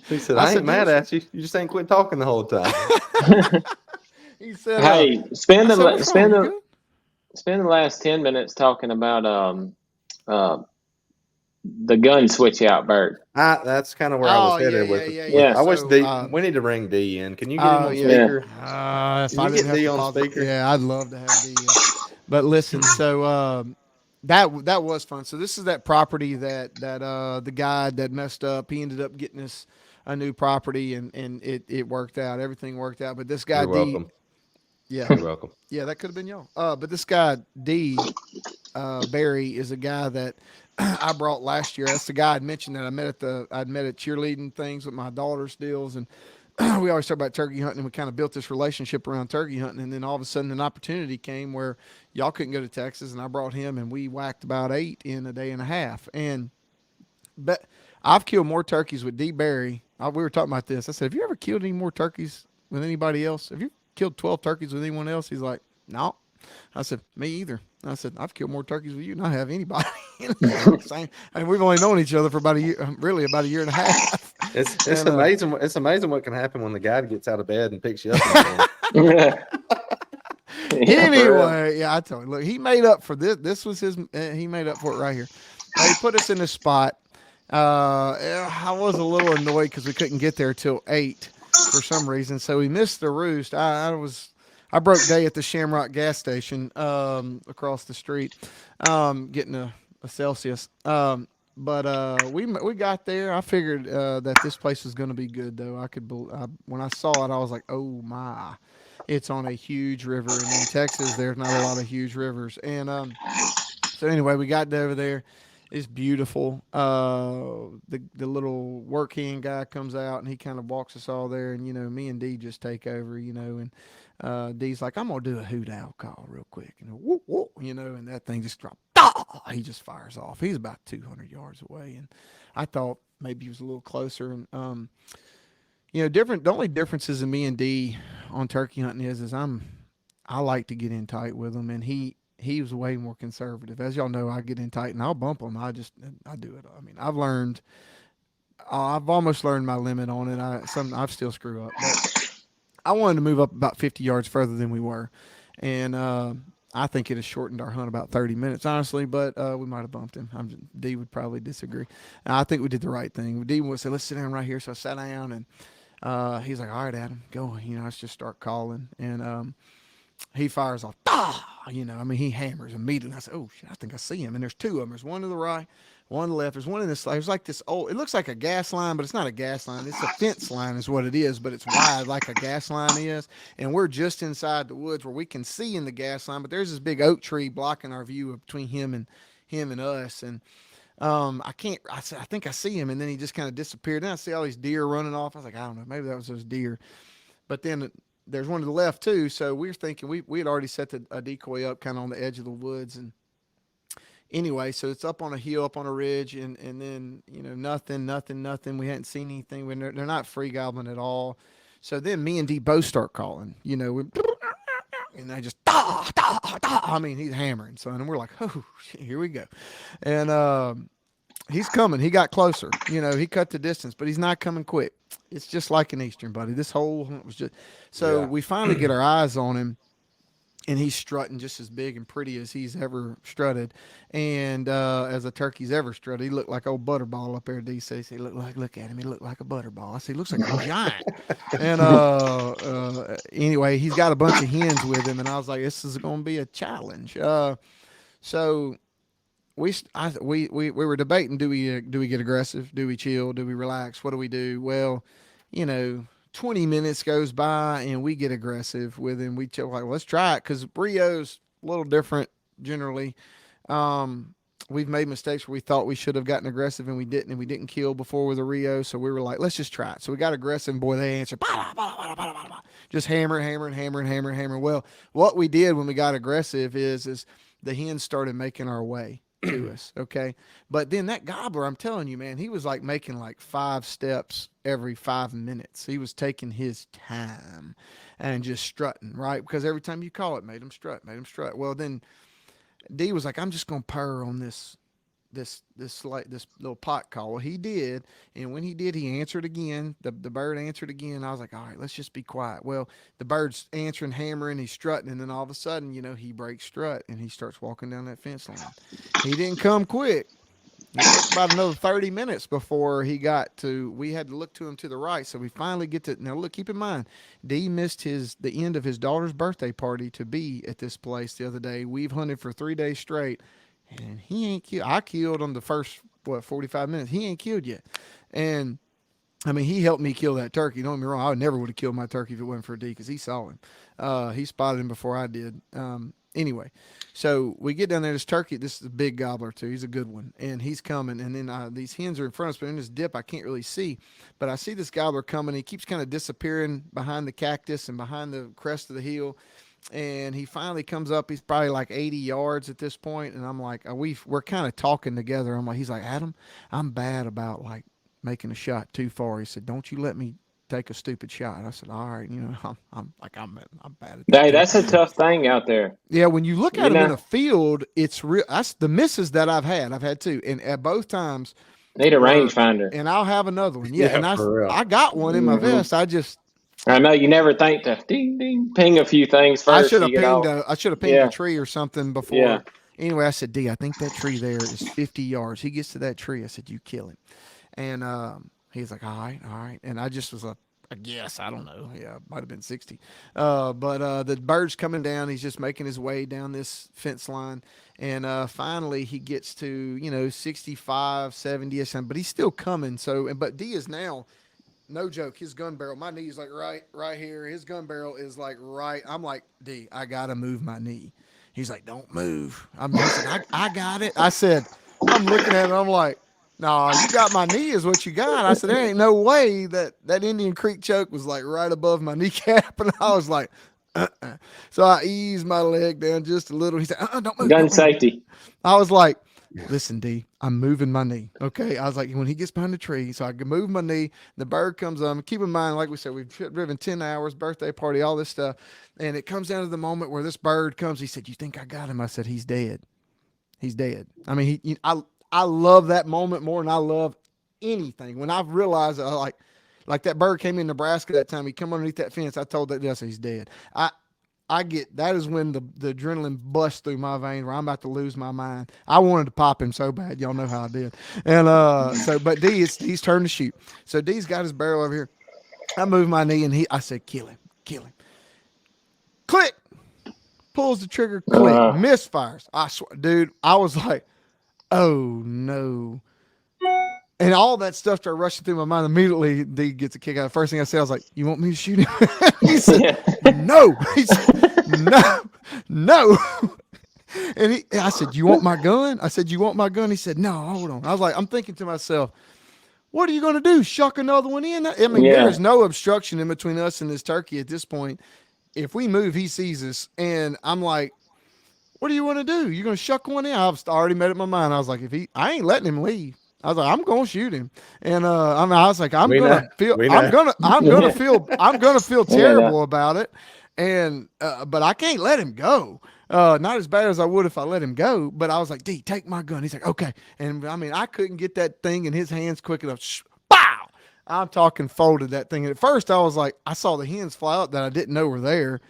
S3: He said, I ain't mad at you. You just ain't quit talking the whole time.
S1: He said,
S2: Hey,
S1: I said, what's wrong? You good?
S2: spend the last 10 minutes talking about the gun switch out bird.
S3: That's kind of where I was headed with it. I wish
S1: So,
S3: D. We need to ring D in. Can you get him on
S1: yeah.
S3: speaker?
S1: If
S3: Can
S1: I
S3: you
S1: didn't
S3: get
S1: have
S3: D
S1: to
S3: on
S1: pause it-
S3: speaker?
S1: Yeah, I'd love to have D. But listen, so that was fun. So this is that property that the guy that messed up, he ended up getting us a new property, and it worked out. Everything worked out. But this guy
S3: You're
S1: D,
S3: welcome.
S1: yeah,
S3: You're welcome.
S1: yeah, that could have been y'all. But this guy D, Barry, is a guy that I brought last year. That's the guy I'd mentioned that I'd met at cheerleading things with my daughter's deals, and we always talk about turkey hunting, and we kind of built this relationship around turkey hunting. And then all of a sudden, an opportunity came where y'all couldn't go to Texas, and I brought him, and we whacked about 8 in a day and a half. But I've killed more turkeys with D. Barry. We were talking about this. I said, have you ever killed any more turkeys with anybody else? Have you killed 12 turkeys with anyone else? He's like, no. I said, me either. I said, I've killed more turkeys with you than I have anybody. And we've only known each other for about a year, really about a year and a half.
S3: It's
S1: And,
S3: amazing. It's amazing what can happen when the guy gets out of bed and picks you up.
S2: Yeah,
S1: Anyway, yeah, I told you. Look, he made up for this. This was his. He made up for it right here. He put us in this spot. I was a little annoyed because we couldn't get there till 8 for some reason, so we missed the roost. I broke day at the Shamrock gas station across the street, getting a Celsius. But we got there. I figured that this place was going to be good, though. When I saw it, I was like, oh my. It's on a huge river, and in Texas, there's not a lot of huge rivers. And so anyway, we got over there. It's beautiful. The little work hand guy comes out and he kind of walks us all there, and me and Dee just take over, and Dee's like, I'm gonna do a hoot owl call real quick, whoop, whoop, and that thing just dropped. He just fires off. He's about 200 yards away, and I thought maybe he was a little closer. And different. The only differences in me and Dee on turkey hunting is I like to get in tight with him, and he was way more conservative. As y'all know, I get in tight and I'll bump him. I do it. I mean, I've almost learned my limit on it. I still screw up, but I wanted to move up about 50 yards further than we were. And, I think it has shortened our hunt about 30 minutes, honestly, but we might have bumped him. Dee would probably disagree. And I think we did the right thing. Dee would say, let's sit down right here. So I sat down, and he's like, all right, Adam, go. Let's just start calling. And he fires off, he hammers immediately. I said, oh, shit, I think I see him. And there's two of them. There's one to the right, one to the left. There's one in this, there's like this old, it looks like a gas line, but it's not a gas line. It's a fence line is what it is, but it's wide like a gas line is. And we're just inside the woods where we can see in the gas line, but there's this big oak tree blocking our view between him and us. And I think I see him. And then he just kind of disappeared. Then I see all these deer running off. I was like, I don't know, maybe that was those deer. But then there's one to the left too. So we were thinking we had already set a decoy up kind of on the edge of the woods. And anyway, so it's up on a hill, up on a ridge, and then, nothing. We hadn't seen anything. They're not free gobbling at all. So then me and Dee both start calling, and I just, he's hammering, son. And we're like, oh, shit, here we go. And, he's coming. He got closer. He cut the distance, but he's not coming quick. It's just like an Eastern, buddy. This whole hunt was just so. Yeah. We finally get our eyes on him, and he's strutting just as big and pretty as he's ever strutted, and as a turkey's ever strutted. He looked like old Butterball up there. D says he look at him. He looked like a Butterball. I say he looks like a giant. And anyway, he's got a bunch of hens with him, and I was like, this is going to be a challenge. So. We were debating, do we get aggressive? Do we chill? Do we relax? What do we do? Well, 20 minutes goes by and we get aggressive with him. We chill, like, well, let's try it, because Rio's a little different generally. We've made mistakes where we thought we should have gotten aggressive and we didn't kill before with a Rio. So we were like, let's just try it. So we got aggressive, and boy, they answered, just hammering. Well, what we did when we got aggressive is the hens started making our way to us. Okay. But then that gobbler, I'm telling you, man, he was like making like 5 steps every 5 minutes. He was taking his time and just strutting, right? Because every time you call it, made him strut. Well, then Dee was like, I'm just going to purr on this little pot call. Well, he did. And when he did, he answered again. The bird answered again. I was like, all right, let's just be quiet. Well, the bird's answering, hammering, he's strutting. And then all of a sudden, he breaks strut and he starts walking down that fence line. He didn't come quick. It took about another 30 minutes before we had to look to him to the right. So we finally get to, now look, keep in mind, Dee missed the end of his daughter's birthday party to be at this place the other day. We've hunted for 3 days straight. And he ain't killed. I killed on the first, 45 minutes. He ain't killed yet. And, he helped me kill that turkey. Don't get me wrong. I never would have killed my turkey if it wasn't for D, because he saw him. He spotted him before I did. Anyway, so we get down there. This turkey, this is a big gobbler, too. He's a good one. And he's coming. And then these hens are in front of us. But in this dip, I can't really see. But I see this gobbler coming. He keeps kind of disappearing behind the cactus and behind the crest of the hill. And he finally comes up. He's probably like 80 yards at this point. And I'm like, we're kind of talking together. He's like, Adam, I'm bad about like making a shot too far. He said, don't you let me take a stupid shot. I said, all right. I'm bad at that.
S2: Hey, that's a tough thing out there.
S1: Yeah. When you look at him in a field, it's real. That's the misses that I've had 2. And at both times.
S2: Need a rangefinder.
S1: And I'll have another one. Yeah. And I got one in my vest. I know
S2: you never think to ding, ding, ping a few things first.
S1: I should have pinged a tree or something before. Yeah. Anyway, I said, D, I think that tree there is 50 yards. He gets to that tree. I said, you kill him. And he's like, all right. And I just was I guess, I don't know. Yeah, it might have been 60. But the bird's coming down. He's just making his way down this fence line. And finally he gets to, 65, 70 or something. But he's still coming. But D is now no joke, his gun barrel, my knee's like right here. His gun barrel is like right. I'm like, D, I gotta move my knee. He's like, don't move. I got it. I said, I'm looking at it. I'm like, no, you got my knee is what you got. I said, there ain't no way that Indian Creek choke was like right above my kneecap. And I was like, uh-uh. So I eased my leg down just a little. He said, don't move.
S2: Gun
S1: Don't move.
S2: safety.
S1: I was like, listen, D, I'm moving my knee. Okay. I was like, when he gets behind the tree, so I can move my knee, the bird comes on. Keep in mind, like we said, we've driven 10 hours, birthday party, all this stuff. And it comes down to the moment where this bird comes. He said, you think I got him? I said, he's dead. He's dead. I mean, I love that moment more than I love anything. When I've realized that, like that bird came in Nebraska that time, he come underneath that fence. I told that, yes, he's dead. I get that is when the adrenaline busts through my veins where I'm about to lose my mind. I wanted to pop him so bad. Y'all know how I did. And but he's turned to shoot. So D's got his barrel over here. I move my knee and I said, kill him. Click. Pulls the trigger, click, misfires. I swear, dude, I was like, oh no. And all that stuff started rushing through my mind. Immediately, D gets a kick out. The first thing I said, I was like, you want me to shoot him? He said, no. He said, no. And I said, you want my gun? I said, you want my gun? He said, no, hold on. I was like, I'm thinking to myself, what are you going to do? Shuck another one in? I mean, there is no obstruction in between us and this turkey at this point. If we move, he sees us. And I'm like, what do you want to do? You're going to shuck one in? I've already made up my mind. I was like, I ain't letting him leave. I was like, I'm gonna shoot him, and I was like, I'm gonna feel terrible about it, and but I can't let him go. Not as bad as I would if I let him go, but I was like, D, take my gun. He's like, okay, and I mean, I couldn't get that thing in his hands quick enough. Pow! I'm talking folded that thing. And at first, I was like, I saw the hens fly out that I didn't know were there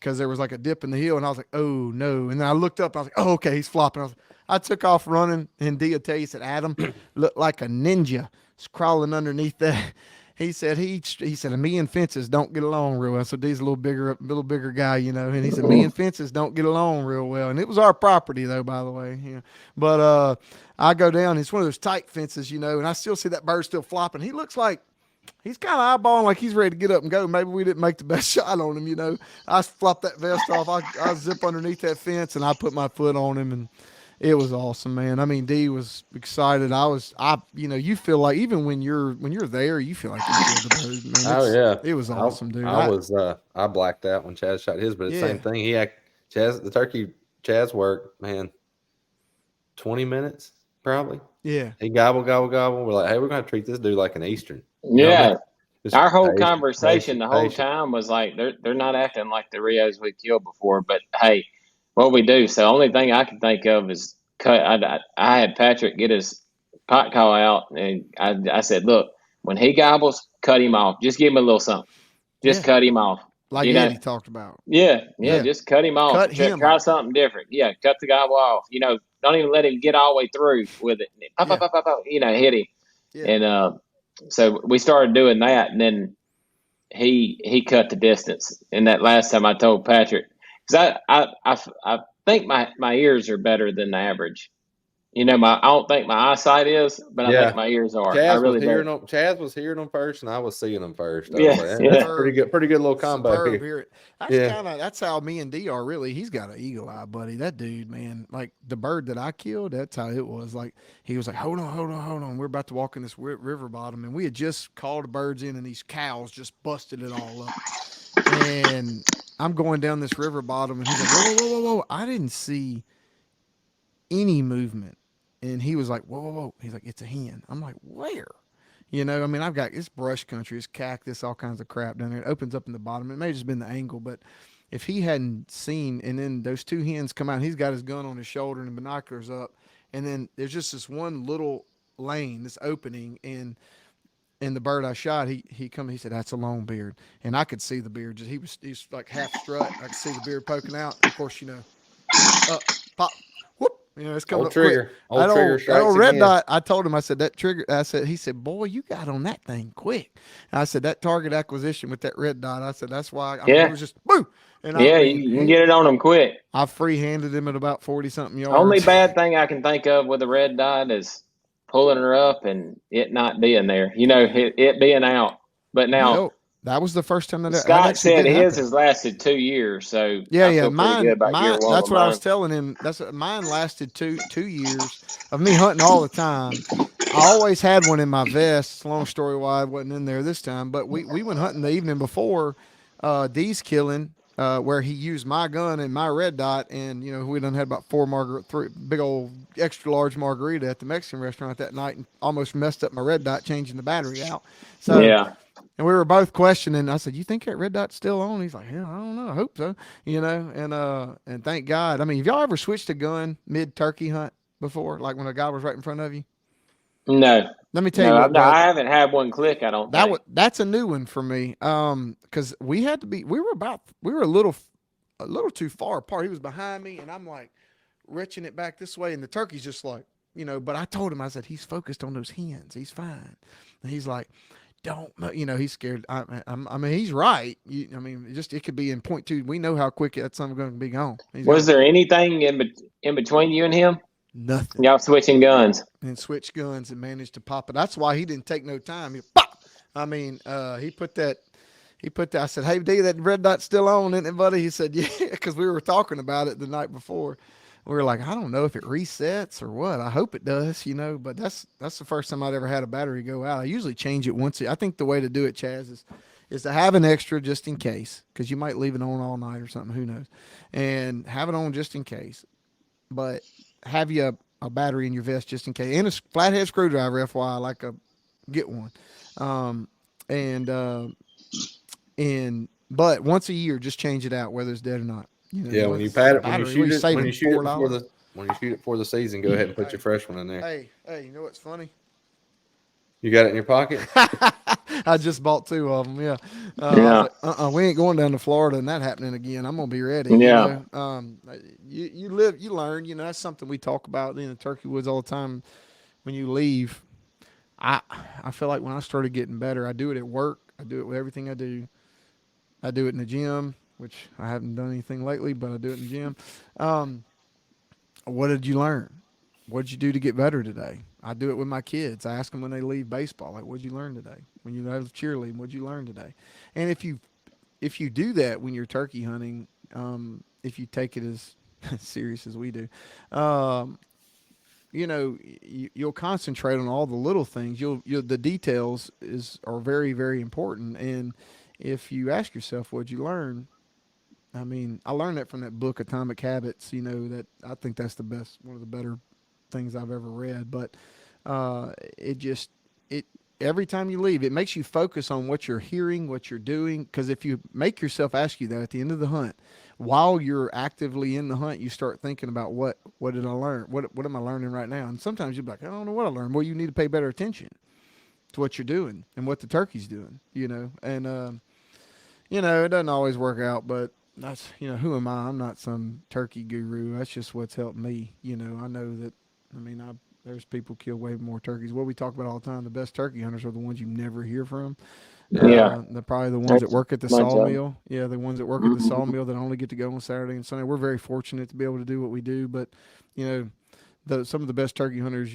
S1: because there was like a dip in the hill, and I was like, oh no, and then I looked up, and I was like, oh okay, he's flopping. I took off running, and D will tell you, said Adam looked like a ninja crawling underneath that. He said he said me and fences don't get along real well. So D's a little bigger guy, you know. And he said me and fences don't get along real well. And it was our property though, by the way. Yeah. But I go down. It's one of those tight fences, you know, and I still see that bird still flopping. He looks like he's kind of eyeballing like he's ready to get up and go. Maybe we didn't make the best shot on him, you know. I flopped that vest off. I zip underneath that fence, and I put my foot on him, and it was awesome, man. I mean, D was excited. You feel like even when you're there, you feel like you feel the bird, man.
S3: Oh yeah,
S1: it was awesome, dude.
S3: I blacked out when Chaz shot his, but it's the same thing. Chaz worked, man, 20 minutes probably.
S1: Yeah.
S3: He gobble. We're like, hey, we're gonna treat this dude like an Eastern.
S2: Yeah. Our whole
S3: patient,
S2: conversation the whole time was like, they're not acting like the Rios we killed before, but hey, what we do. So the only thing I can think of is cut. I had Patrick get his pot call out, and I said, look, when he gobbles, cut him off. Just give him a little something. Just cut him off.
S1: Like Eddie talked about.
S2: Yeah. Just cut him off. Try something different. Yeah, cut the gobble off. You know, don't even let him get all the way through with it. Pop, you know, hit him. Yeah. And so we started doing that, and then he cut the distance. And that last time I told Patrick, because I think my ears are better than the average. You know, I don't think my eyesight is, but I think my ears are.
S3: Chaz was hearing them first, and I was seeing them first. That's pretty good little combo here.
S1: That's how me and D are really. He's got an eagle eye, buddy. That dude, man, like the bird that I killed, that's how it was. Like he was like, hold on. We're about to walk in this river bottom, and we had just called the birds in, and these cows just busted it all up. And I'm going down this river bottom, and he's like, whoa. I didn't see any movement. And he was like, whoa. He's like, it's a hen. I'm like, where? You know, I mean, I've got it's brush country, it's cactus, all kinds of crap down there. It opens up in the bottom. It may have just been the angle, but if he hadn't seen, and then those two hens come out, he's got his gun on his shoulder and the binoculars up, and then there's just this one little lane, this opening, and the bird I shot, he said, that's a long beard. And I could see the beard. He's like half strut. I could see the beard poking out. Of course, you know, pop, whoop. You know, it's coming
S3: old
S1: up
S3: trigger.
S1: Quick. That old red dot, I told him, I said, that trigger, he said, boy, you got on that thing quick. And I said, that target acquisition with that red dot, I said, that's why. It was just, boo. And
S2: you can get it on him quick.
S1: I free-handed him at about 40-something yards.
S2: Only bad thing I can think of with a red dot is pulling her up and it not being there. You know, it being out. But now
S1: Well, that was the first time that
S2: Scott
S1: actually
S2: said
S1: did
S2: his
S1: happen.
S2: has lasted 2 years, so
S1: Yeah,
S2: I
S1: yeah.
S2: feel pretty good about year
S1: Mine.
S2: one
S1: That's
S2: with
S1: what I was
S2: mine.
S1: telling him. Mine lasted two years of me hunting all the time. I always had one in my vest. Long story why I wasn't in there this time, but we went hunting the evening before Dee's killing, where he used my gun and my red dot, and we done had about three big old extra large margarita at the Mexican restaurant that night, and almost messed up my red dot changing the battery out. So.
S2: Yeah.
S1: And we were both questioning. I said, "You think that red dot's still on?" He's like, "Yeah, I don't know. I hope so." And thank God. I mean, have y'all ever switched a gun mid turkey hunt before, like when a guy was right in front of you?
S2: No.
S1: Let me tell you
S2: No,
S1: what, bro.
S2: I haven't had one click, I don't think.
S1: That's a new one for me. Because we were a little too far apart. He was behind me, and I'm like reaching it back this way, and the turkey's just like, But I told him, I said, he's focused on those hens. He's fine. And he's like, don't, he's scared. I mean, he's right. It could be in point two. We know how quick that something's going to be gone.
S2: Was there anything in between you and him?
S1: Nothing.
S2: Y'all switching guns.
S1: And switch guns and managed to pop it. That's why he didn't take no time. He pop. He put that. I said, "Hey, D, that red dot's still on, isn't it, buddy?" He said, "Yeah," because we were talking about it the night before. We were like, "I don't know if it resets or what. I hope it does, But that's the first time I'd ever had a battery go out. I usually change it once. I think the way to do it, Chaz, is to have an extra just in case, because you might leave it on all night or something. Who knows? And have it on just in case. But have you a battery in your vest just in case, and a flathead screwdriver, FYI, get one. But once a year, just change it out, whether it's dead or not.
S3: Yeah, when you pat it, when you shoot it for the season, go ahead and put your fresh one in there.
S1: Hey, you know what's funny?
S3: You got it in your pocket?
S1: I just bought 2 of them. Yeah.
S2: Yeah.
S1: Like, we ain't going down to Florida and that happening again. I'm gonna be ready.
S2: Yeah.
S1: You live, you learn. That's something we talk about in the turkey woods all the time. When you leave, I feel like when I started getting better, I do it at work. I do it with everything I do. I do it in the gym, which I haven't done anything lately, but I do it in the gym. What did you learn? What did you do to get better today? I do it with my kids. I ask them when they leave baseball, like, "What did you learn today?" When you have cheerleading, what did you learn today? And if you do that when you're turkey hunting, if you take it as serious as we do, you'll concentrate on all the little things. The details are very, very important. And if you ask yourself, "What'd you learn?" I learned that from that book, Atomic Habits. That I think that's one of the better things I've ever read. But every time you leave, it makes you focus on what you're hearing, what you're doing. Because if you make yourself ask you that at the end of the hunt, while you're actively in the hunt, you start thinking about what did I learn? What am I learning right now? And sometimes you'll be like, "I don't know what I learned." Well, you need to pay better attention to what you're doing and what the turkey's doing. And it doesn't always work out, but that's who am I? I'm not some turkey guru. That's just what's helped me. I know that. There's people kill way more turkeys. What we talk about all the time, the best turkey hunters are the ones you never hear from.
S2: Yeah.
S1: They're probably the ones that work at the sawmill. Yeah, the ones that work at the sawmill that only get to go on Saturday and Sunday. We're very fortunate to be able to do what we do, but some of the best turkey hunters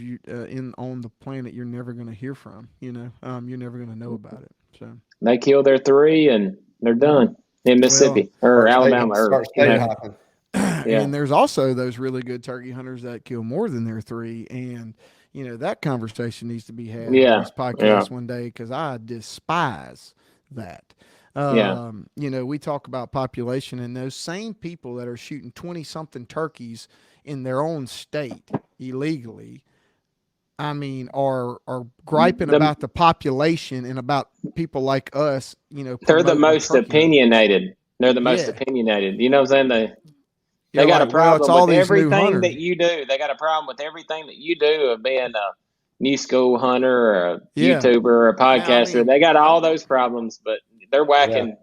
S1: on the planet you're never going to hear from. You're never going to know about it. So
S2: they kill their 3 and they're done in Mississippi or Alabama.
S3: Start state hopping.
S2: Yeah.
S1: And there's also those really good turkey hunters that kill more than their 3. And, that conversation needs to be had on this podcast one day, because I despise that. We talk about population, and those same people that are shooting 20-something turkeys in their own state illegally, are griping about the population and about people like us,
S2: They're the most opinionated. They're the most opinionated. You know what I'm saying? They got a problem with everything that you do. They got a problem with everything that you do of being a new school hunter or a YouTuber or a podcaster. They got all those problems, but they're whacking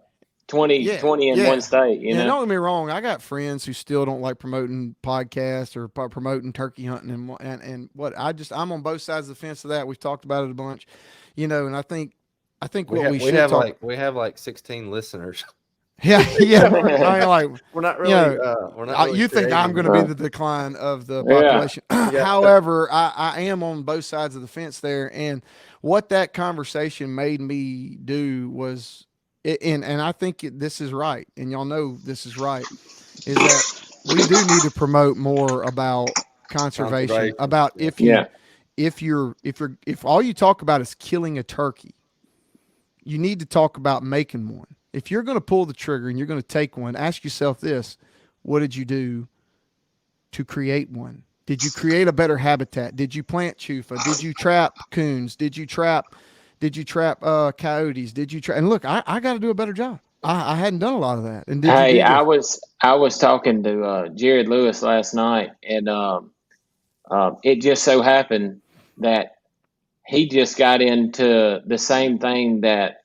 S2: 20 in one state. Don't
S1: get me wrong. I got friends who still don't like promoting podcasts or promoting turkey hunting and what I'm on both sides of the fence of that. We've talked about it a bunch, and I think we have like
S3: 16 listeners.
S1: Yeah, yeah. I mean, like,
S3: We're not
S1: you
S3: really.
S1: know,
S3: We're not really
S1: you think I'm going
S3: creating-
S1: to be the decline of the
S2: Yeah.
S1: population.
S3: Yeah.
S1: However, I am on both sides of the fence there. And what that conversation made me do was, and I think this is right, and y'all know this is right, is that we do need to promote more about conservation,
S3: Conservation,
S1: about
S3: yeah.
S1: if all you talk about is killing a turkey, you need to talk about making one. If you're going to pull the trigger and you're going to take one, ask yourself this: what did you do to create one? Did you create a better habitat? Did you plant chufa? Did you trap coons? Did you trap coyotes? Did you trap? And look, I got to do a better job. I hadn't done a lot of that. And did
S2: Hey,
S1: you do
S2: I
S1: this?
S2: was talking to Jared Lewis last night, and it just so happened that he just got into the same thing that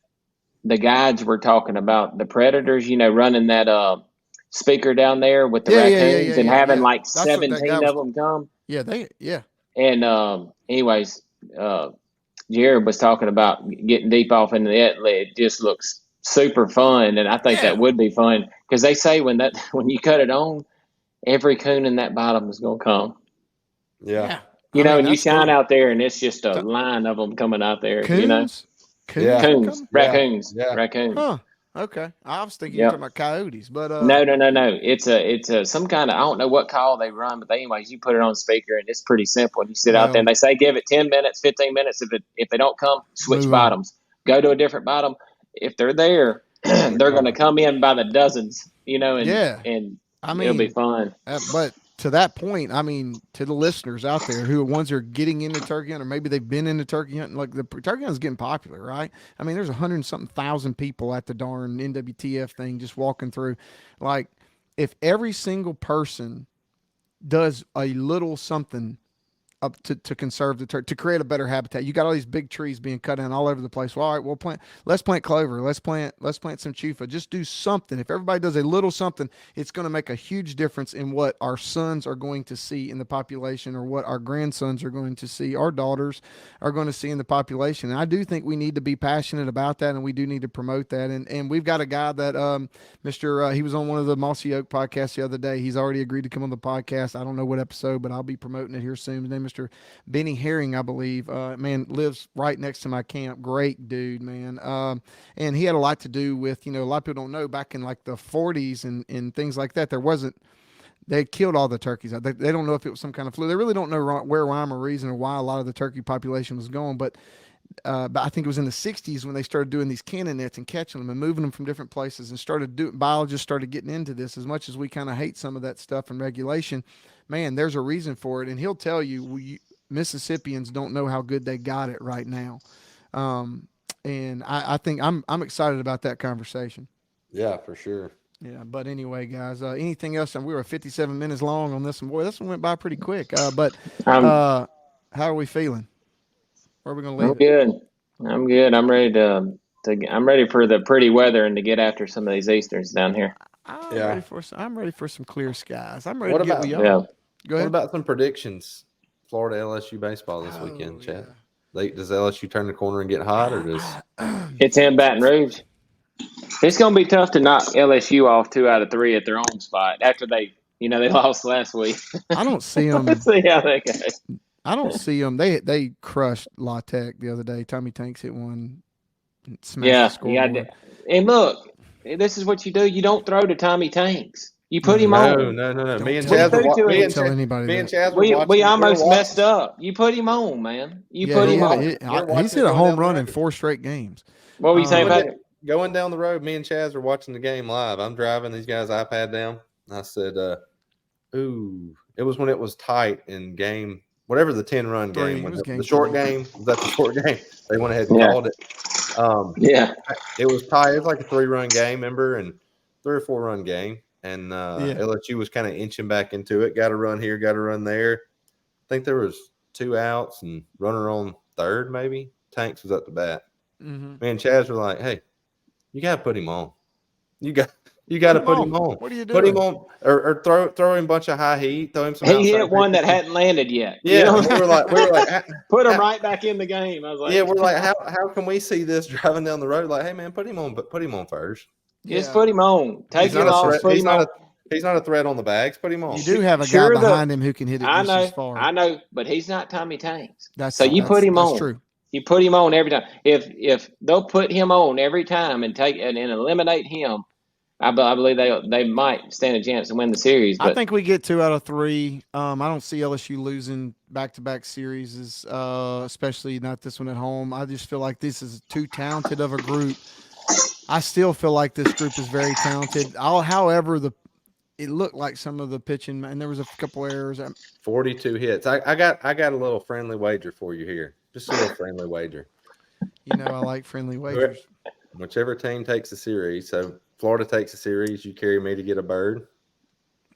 S2: the guides were talking about, the predators, running that speaker down there with the raccoons and having like
S1: That's what that guy
S2: 17
S1: was.
S2: of them come.
S1: Yeah.
S2: And anyways, Jared was talking about getting deep off into it. It just looks super fun, and I think
S1: Yeah.
S2: that would be fun because they say when you cut it on, every coon in that bottom is going to come.
S3: Yeah.
S2: And you
S1: that's
S2: shine
S1: cool.
S2: out there, and it's just a line of them coming out there.
S1: Coons.
S3: Yeah.
S1: are
S2: Coons,
S1: coming?
S2: raccoons,
S3: Yeah.
S2: raccoons.
S1: Huh. Okay. I was thinking
S2: Yep.
S1: you're talking about coyotes, but
S2: No. It's a some kind of, I don't know what call they run, but anyways, you put it on speaker and it's pretty simple. And you sit out there and they say give it 10 minutes, 15 minutes. If they don't come, switch
S1: Move on.
S2: bottoms. Go to a different bottom. If they're there, they're going to come in by the dozens. And
S1: Yeah.
S2: and
S1: I
S2: it'll be
S1: mean,
S2: fun.
S1: but to that point, I mean, to the listeners out there who are ones who are getting into turkey hunting, or maybe they've been into turkey hunting, like the turkey hunting is getting popular, right? I mean, there's 100 and something thousand people at the darn NWTF thing just walking through. Like, if every single person does a little something up to conserve the turkey, to create a better habitat. You got all these big trees being cut down all over the place. Well, all right, let's plant clover. Let's plant some chufa. Just do something. If everybody does a little something, it's going to make a huge difference in what our sons are going to see in the population, or what our grandsons are going to see, our daughters are going to see in the population. And I do think we need to be passionate about that, and we do need to promote that. And we've got a guy that he was on one of the Mossy Oak podcasts the other day. He's already agreed to come on the podcast. I don't know what episode, but I'll be promoting it here soon. His name is Mr. Benny Herring, I believe. Man, lives right next to my camp. Great dude, man. And he had a lot to do with, a lot of people don't know, back in like the 40s and things like that, they killed all the turkeys. They don't know if it was some kind of flu. They really don't know where, rhyme, or reason, or why a lot of the turkey population was going. But I think it was in the 60s when they started doing these cannon nets and catching them and moving them from different places, and biologists started getting into this. As much as we kind of hate some of that stuff and regulation, man, there's a reason for it. And he'll tell you, Mississippians don't know how good they got it right now. And I think I'm excited about that conversation.
S3: Yeah, for sure.
S1: Yeah, but anyway, guys, anything else? And we were 57 minutes long on this one. Boy, this one went by pretty quick. But how are we feeling? Where are we going to leave it?
S2: Good. I'm good. I'm ready I'm ready for the pretty weather and to get after some of these Easterns down here.
S1: I'm ready for some clear skies. I'm ready
S3: What
S1: to get
S3: about-
S1: with y'all.
S2: Yeah.
S1: Go
S3: What
S1: ahead.
S3: about some predictions? Florida LSU baseball this weekend, Chad. Does LSU turn the corner and get hot, or does
S2: It's in Baton Rouge. It's going to be tough to knock LSU off 2 out of 3 at their own spot after they lost last week.
S1: I don't see them.
S2: Let's see how that goes.
S1: I don't see them. They crushed La Tech the other day. Tommy Tanks hit one, smashed the scoreboard.
S2: And look, this is what you do. You don't throw to Tommy Tanks. You put him on.
S3: No.
S1: Don't
S3: Me and
S1: tell-
S3: Chaz were
S2: don't
S3: me
S1: Don't
S3: and
S1: tell
S3: Chaz-
S1: anybody
S3: me and
S1: that.
S3: Chaz were
S2: We
S3: watching.
S2: almost
S3: we were
S2: messed up. You put him on, man. You
S1: Yeah,
S2: put
S1: he
S2: him
S1: had-
S2: on.
S1: he-
S3: You're
S1: he's
S3: watching
S1: hit a
S3: going
S1: home
S3: down the
S1: run in
S3: road.
S1: 4 straight games.
S2: What were you saying about it?
S3: Going down the road, me and Chaz were watching the game live. I'm driving these guys' iPad down. I said, ooh, it was when it was tight in game, whatever the 10-run
S1: Three,
S3: game,
S1: it
S3: when
S1: was game
S3: the short
S1: 3.
S3: game, was that the short game? They went ahead and
S2: Yeah.
S3: called it.
S2: Yeah.
S3: It was tight. It was like a 3-run game, remember, and 3 or 4-run game. And LSU was kind of inching back into it. Got a run here, got a run there. I think there was 2 outs and runner on third, maybe. Tanks was at the bat.
S1: Mm-hmm.
S3: Me and Chaz were like, "Hey, you got to put him on. You got to put him on.
S1: What are you doing?
S3: Put him on, or throw him a bunch of high heat. Throw him some.
S2: He
S3: outside
S2: hit one that
S3: pitches.
S2: hadn't landed yet.
S3: Yeah,
S2: You know?
S3: we were like,
S2: Put him right back in the game. I was like,
S3: yeah, we're like, how can we see this driving down the road? Like, hey man, put him on first.
S2: Just put him on. Take
S3: He's
S2: him
S3: not a
S2: off.
S3: threat.
S2: Put
S3: He's
S2: him
S3: not
S2: on.
S3: a. He's not a threat on the bags. Put him on.
S1: You do have a
S2: Sure
S1: guy behind him who can hit it
S2: I
S1: just
S2: know.
S1: as far.
S2: I know, but he's not Tommy Tanks.
S1: That's
S2: So you put him
S1: that's
S2: on.
S1: True.
S2: You put him on every time. If they'll put him on every time and eliminate him, I believe they might stand a chance to win the series. But
S1: I think we get 2 out of 3. I don't see LSU losing back-to-back series, especially not this one at home. I just feel like this is too talented of a group. I still feel like this group is very talented. However, it looked like some of the pitching, and there was a couple errors.
S3: 42 hits. I got a little friendly wager for you here. Just a little friendly wager.
S1: You know, I like friendly wagers.
S3: Whichever team takes the series. So Florida takes the series. You carry me to get a bird.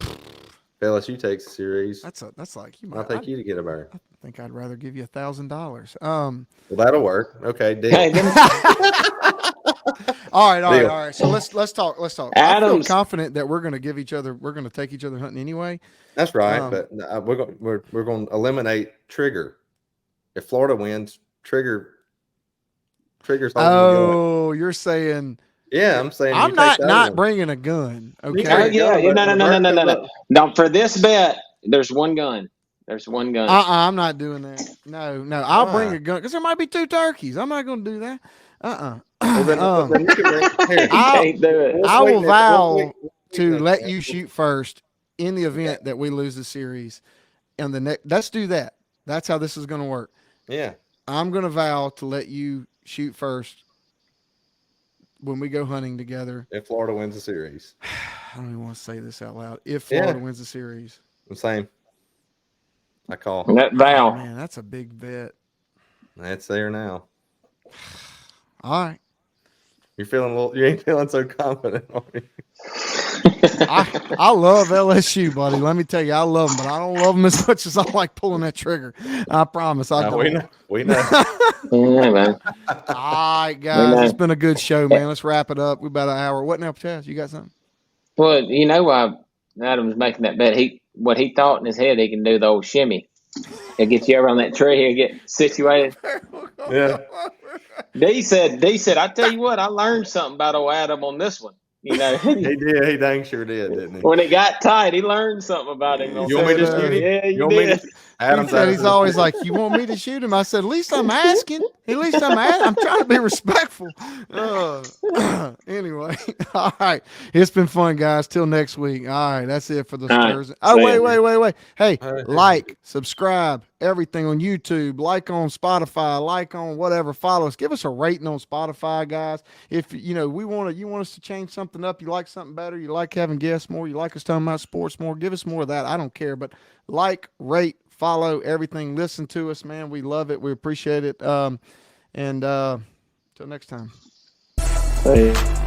S3: If LSU takes the series,
S1: That's like you
S3: I'll
S1: might.
S3: take you to get a bird.
S1: I think I'd rather give you $1,000.
S3: Well, that'll work. Okay, deal.
S2: hey,
S1: All right.
S3: Deal.
S1: So let's talk. I feel
S2: Adams-
S1: confident that we're going to take each other hunting anyway.
S3: That's right.
S1: Um,
S3: But we're going to eliminate Trigger. If Florida wins, Trigger's holding the gun.
S1: Oh, you're saying
S3: Yeah, I'm saying
S1: I'm
S3: you
S1: not
S3: take the other one.
S1: bringing a gun. Okay.
S3: carry-
S2: no. No, for this bet, there's one gun. There's one gun.
S1: I'm not doing that. No. I'll bring
S3: Why?
S1: a gun because there might be 2 turkeys. I'm not going to do that.
S3: Well, then you can bring, here.
S2: You can't do it.
S1: I will vow
S3: We'll
S1: to
S3: wait
S1: let
S3: next-
S1: you shoot first in the event that we lose the series. And let's do that. That's how this is going to work.
S3: Yeah.
S1: I'm going to vow to let you shoot first when we go hunting together.
S3: If Florida wins the series.
S1: I don't even want to say this out loud. If
S3: Yeah.
S1: Florida wins the series.
S3: I'm saying. I call.
S2: That vow.
S1: Man, that's a big bet.
S3: That's there now.
S1: All right.
S3: You ain't feeling so confident on me.
S1: I love LSU, buddy. Let me tell you, I love them, but I don't love them as much as I like pulling that trigger. I promise. I
S3: No,
S1: don't.
S3: we know.
S2: Yeah, man.
S1: All right, guys. It's been a good show, man. Let's wrap it up. We're about an hour. What now, Chaz? You got something?
S2: Well, you know why Adam's making that bet? What he thought in his head he can do the old shimmy. He'll get you over on that tree and get situated.
S3: Yeah.
S2: D said, I tell you what, I learned something about old Adam on this one. You know,
S3: He did. He dang sure did, didn't he?
S2: when it got tight, he learned something about him.
S3: You want me to
S1: said,
S3: shoot him?
S2: Yeah, you
S3: want me
S2: did.
S3: to? Adam's
S1: He said he's
S3: asking-
S1: always like, "You want me to shoot him?" I said, "At least I'm asking. At least I'm asking. I'm trying to be respectful." Anyway, all right. It's been fun, guys. Till next week. All right, that's it for the
S2: All right.
S1: Thursday. Oh,
S2: See
S1: wait,
S2: ya.
S1: wait. Hey,
S3: All right.
S1: like, subscribe, everything on YouTube, like on Spotify, like on whatever. Follow us. Give us a rating on Spotify, guys. If you want us to change something up, you like something better, you like having guests more, you like us talking about sports more, give us more of that. I don't care, but like, rate, follow everything. Listen to us, man. We love it. We appreciate it. And till next time.
S2: See ya.